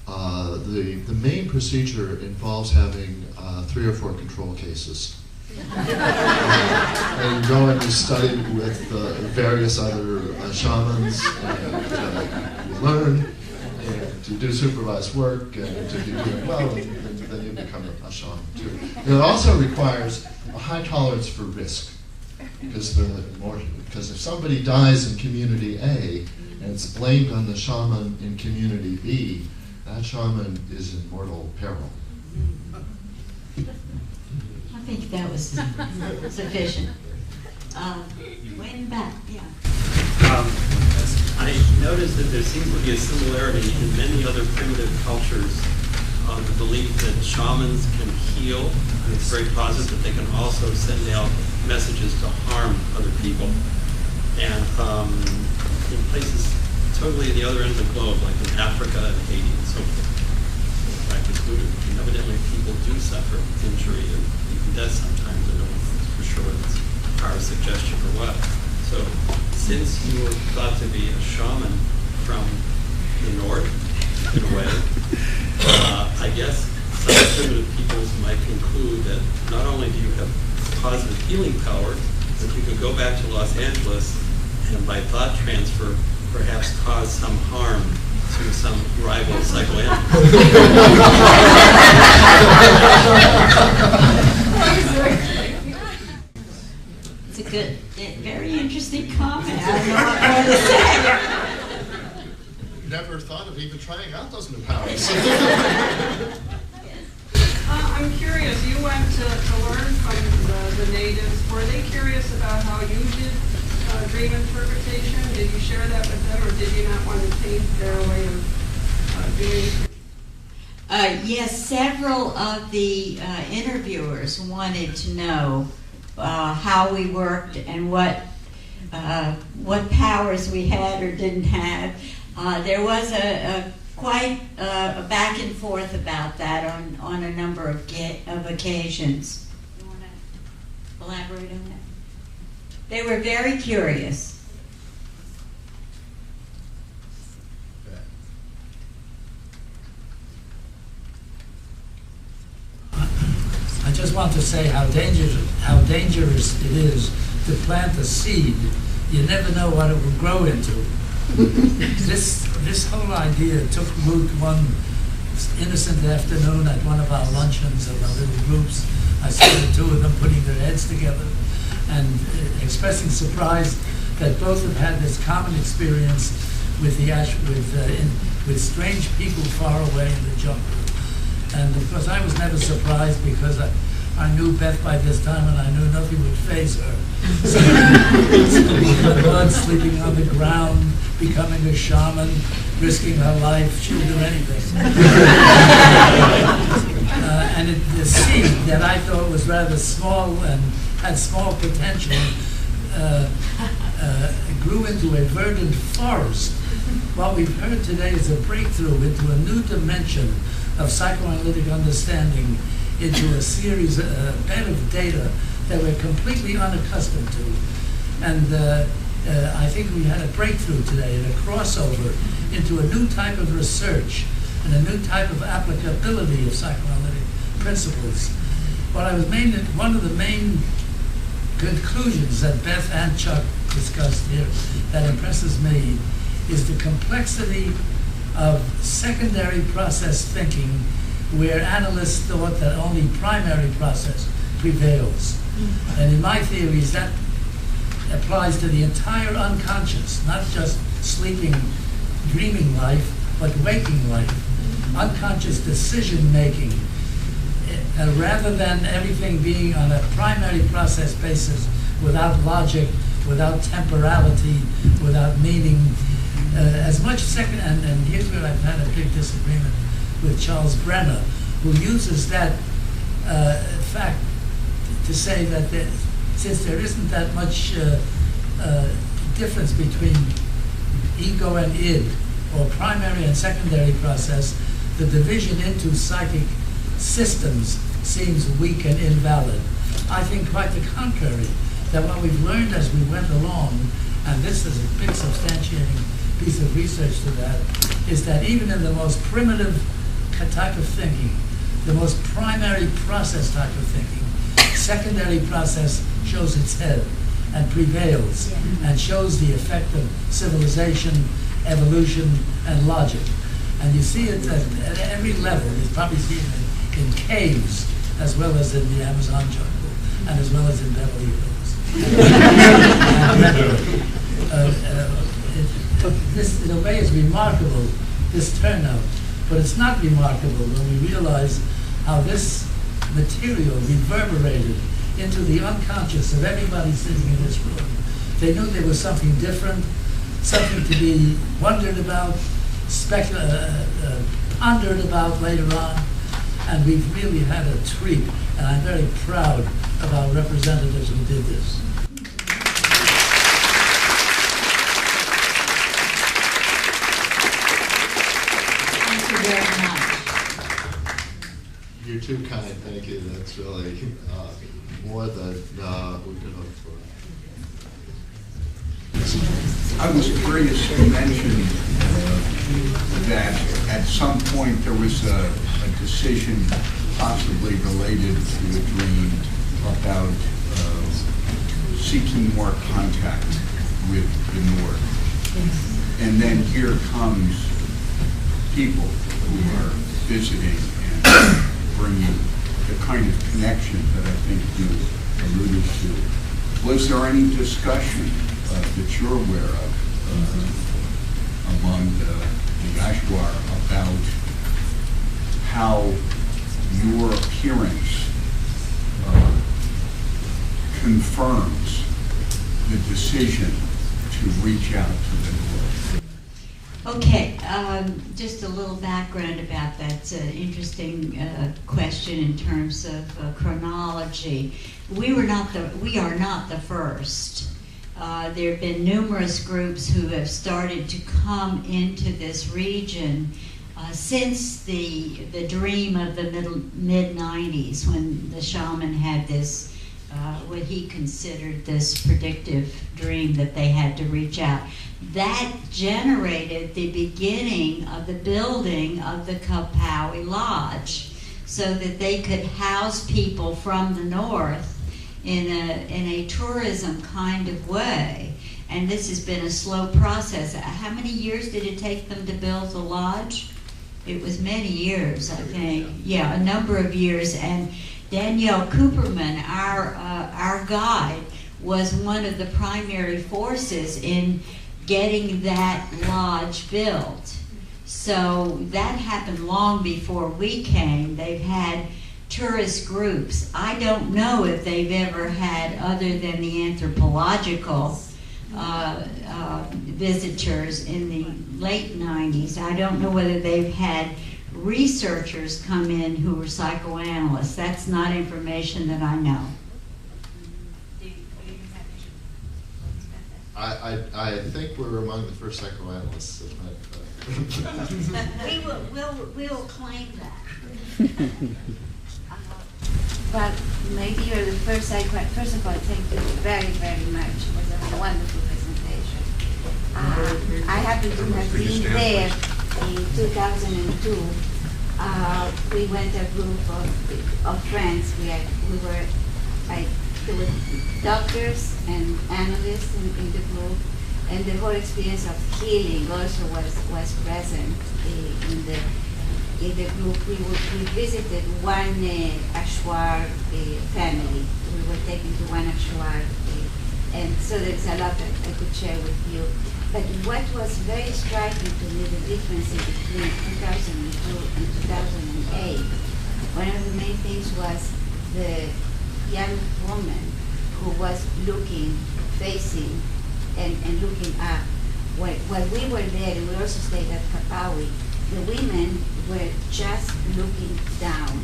the main procedure involves having 3 or 4 control cases. And you go and you study with various other shamans, and you learn, and you do supervised work, and if you're doing well, then you become a shaman too. And it also requires a high tolerance for risk, because if somebody dies in community A and it's blamed on the shaman in community B, that shaman is in mortal peril. I think that was sufficient. Way in the back, yeah. I noticed that there seems to be a similarity in many other primitive cultures of the belief that shamans can heal, and it's very positive that they can also send out messages to harm other people. And in places totally at the other end of the globe, like in Africa and Haiti and so forth, in fact included, and evidently people do suffer injury and even death sometimes. I don't know for sure if it's power suggestion or what. So since you were thought to be a shaman from the north, in a way, I guess some primitive peoples might conclude that not only do you have positive healing power, but you could go back to Los Angeles and by thought transfer perhaps cause some harm to some rival psychoanalyst. It's a good, very interesting comment. I don't know what more to say. Never thought of even trying out those new powers. I'm curious, you went to learn from the natives. Were they curious about how you did dream interpretation? Did you share that with them, or did you not want to taint their way of doing it? Yes, several of the interviewers wanted to know how we worked and what powers we had or didn't have. There was quite a back and forth about that on a number of occasions. You want to elaborate on that? They were very curious. I just want to say how dangerous it is to plant a seed. You never know what it will grow into. This whole idea took root one innocent afternoon at one of our luncheons of our little groups. I saw the 2 of them putting their heads together and expressing surprise that both have had this common experience with with strange people far away in the jungle. And of course I was never surprised because I knew Beth by this time and I knew nothing would faze her. Sleeping in the mud, sleeping on the ground, becoming a shaman, risking her life, she'll do anything. And the seed that I thought was rather small and had small potential grew into a verdant forest. What we've heard today is a breakthrough into a new dimension of psychoanalytic understanding, into a series, bed of data that we're completely unaccustomed to. And I think we had a breakthrough today, and a crossover into a new type of research and a new type of applicability of psychoanalytic principles. One of the main conclusions that Beth and Chuck discussed here that impresses me is the complexity of secondary process thinking, where analysts thought that only primary process prevails. And in my theories, that applies to the entire unconscious, not just sleeping, dreaming life, but waking life. Unconscious decision making, rather than everything being on a primary process basis, without logic, without temporality, without meaning. As much second, and here's where I've had a big disagreement with Charles Brenner, who uses that fact to say that since there isn't that much difference between ego and id, or primary and secondary process, the division into psychic systems seems weak and invalid. I think quite the contrary, that what we've learned as we went along, and this is a big substantiating piece of research to that, is that even in the most primitive type of thinking, the most primary process type of thinking, secondary process shows its head and prevails and shows the effect of civilization, evolution, and logic. And you see it at every level. You probably see it in caves as well as in the Amazon jungle and as well as in Beverly Hills. This, in a way, is remarkable, this turnout. But it's not remarkable when we realize how this material reverberated into the unconscious of everybody sitting in this room. They knew there was something different, something to be wondered about, pondered about later on, and we've really had a treat, and I'm very proud of our representatives who did this. Thank you very much. You're too kind, thank you. That's really more than we could hope for. I was curious to mention that at some point there was a decision possibly related to a dream about seeking more contact with the North. And then here comes people who are visiting and bringing the kind of connection that I think you alluded to. Was there any discussion that you're aware of among the Achuar about how your appearance confirms the decision to reach out to the North? Okay, just a little background about that. It's an interesting question in terms of chronology. We are not the first. There have been numerous groups who have started to come into this region since the dream of the mid-90s, when the shaman had this, what he considered this predictive dream that they had to reach out. That generated the beginning of the building of the Kapawi Lodge, so that they could house people from the north in a tourism kind of way. And this has been a slow process. How many years did it take them to build the lodge? It was many years, I think. Yeah, a number of years. And Danielle Cooperman, our guide, was one of the primary forces in getting that lodge built. So that happened long before we came. They've had tourist groups. I don't know if they've ever had, other than the anthropological visitors in the late 90s, I don't know whether they've had researchers come in who were psychoanalysts. That's not information that I know. I think we're among the first psychoanalysts. we will claim that. Well, maybe you're the first psychoanalyst. First of all, thank you very, very much. It was a wonderful presentation. I happen to have been there in 2002. We went a group of friends. There were doctors and analysts in the group, and the whole experience of healing also was present in the group. We visited one Achuar family. We were taken to one Achuar, and so there's a lot that I could share with you. But what was very striking to me, the difference between 2002 and 2008, one of the main things was the young woman who was looking, facing, and looking up. While we were there, and we also stayed at Kapawi, the women were just looking down.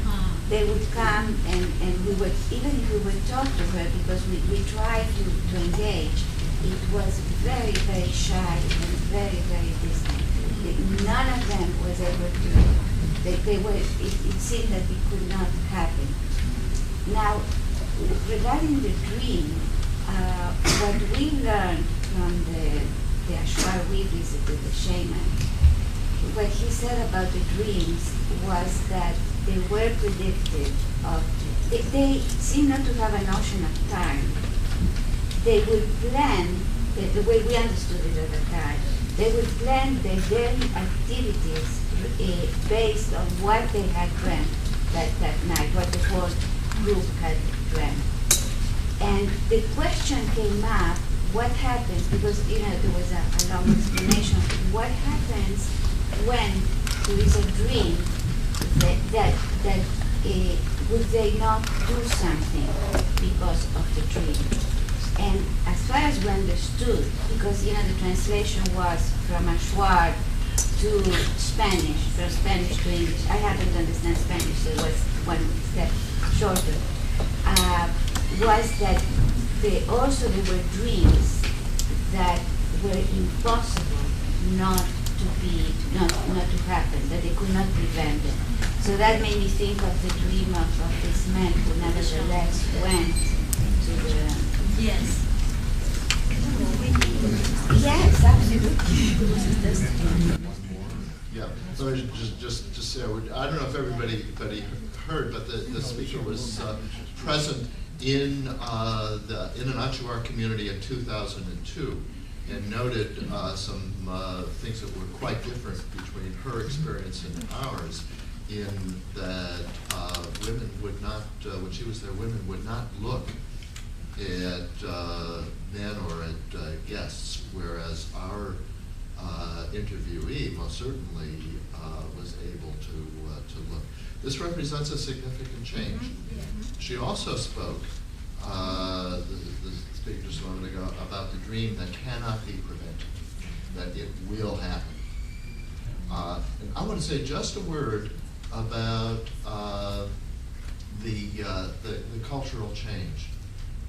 They would come and we would, even if we would talk to her, because we tried to engage, it was very, very shy and very, very distant. None of them was able It seemed that it could not happen. Now, regarding the dream, what we learned from the Achuar we visited, the shaman, what he said about the dreams was that they were predictive of, they seem not to have a notion of time. They would plan, the way we understood it at the time, they would plan their daily activities based on what they had dreamt that night, what the whole group had dreamt. And the question came up, what happens, because there was a long explanation, what happens when there is a dream that would they not do something because of the dream? And as far as we understood, because the translation was from Achuar to Spanish, from Spanish to English. I happen to understand Spanish, so it was one step shorter. Was that there were dreams that were impossible not to happen, that they could not prevent them. So that made me think of the dream of this man who nevertheless went to the... Yes. Yes, absolutely. Yeah, so just say, I don't know if everybody heard, but the speaker was present in an Achuar community in 2002 and noted some things that were quite different between her experience and ours, in that women would not, when she was there, women would not look at men or at guests, whereas our interviewee most certainly was able to look. This represents a significant change. She also spoke, the speaker just a moment ago, about the dream that cannot be prevented, that it will happen. And I want to say just a word about the cultural change.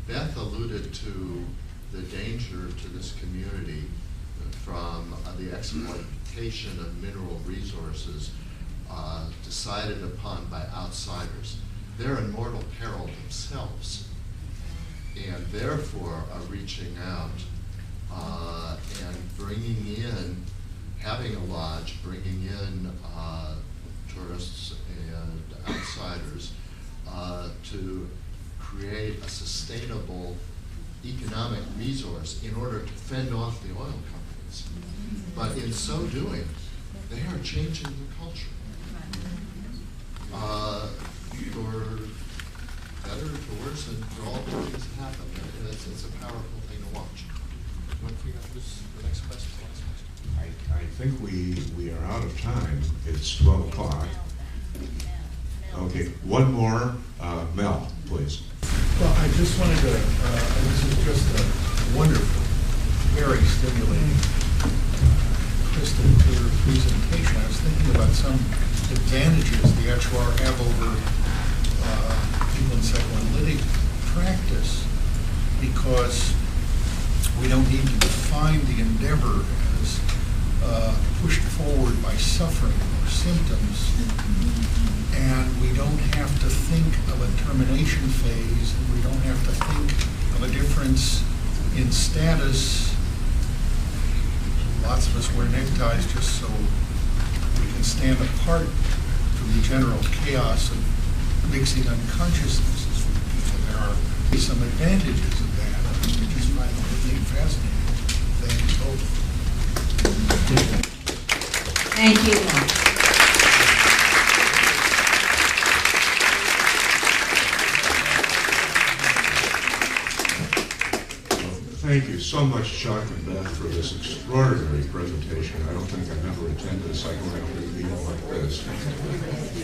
Beth alluded to the danger to this community from the exploitation of mineral resources decided upon by outsiders. They're in mortal peril themselves, and therefore are reaching out and bringing in, having a lodge, bringing in tourists and outsiders to create a sustainable economic resource in order to fend off the oil companies. But in so doing, they are changing the culture. For better, for worse, and for all the things that happen. It's a powerful thing to watch. What do you have the next question? I think we are out of time. It's 12 o'clock. Okay, one more. Mel, please. Well, I just wanted to, this is just a wonderful, very stimulating, crystal clear presentation. I was thinking about some advantages the Achuar have over people in psychoanalytic practice, because we don't need to define the endeavor as pushed forward by suffering or symptoms, and we don't have to think of a termination phase, and we don't have to think of a difference in status. Lots of us wear neckties just so we can stand apart from the general chaos of mixing unconsciousnesses with people. There are some advantages of that. I just find the whole thing fascinating. Thank you both. Thank you. Thank you so much, Chuck and Beth, for this extraordinary presentation. I don't think I've ever attended a psychoanalytic meeting like this.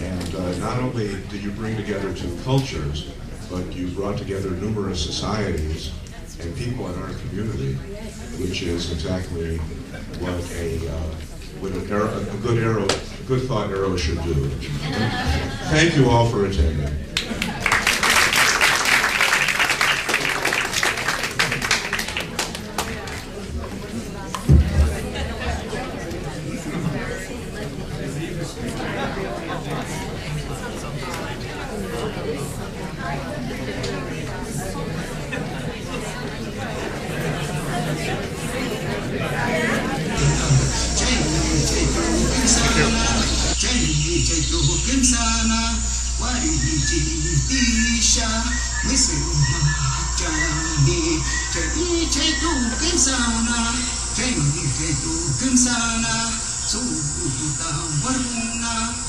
And not only did you bring together two cultures, but you brought together numerous societies and people in our community, which is exactly what a good thought arrow should do. Thank you all for attending. Isha, Missy Jani, take to Kinsana, take to Kinsana, so Waruna.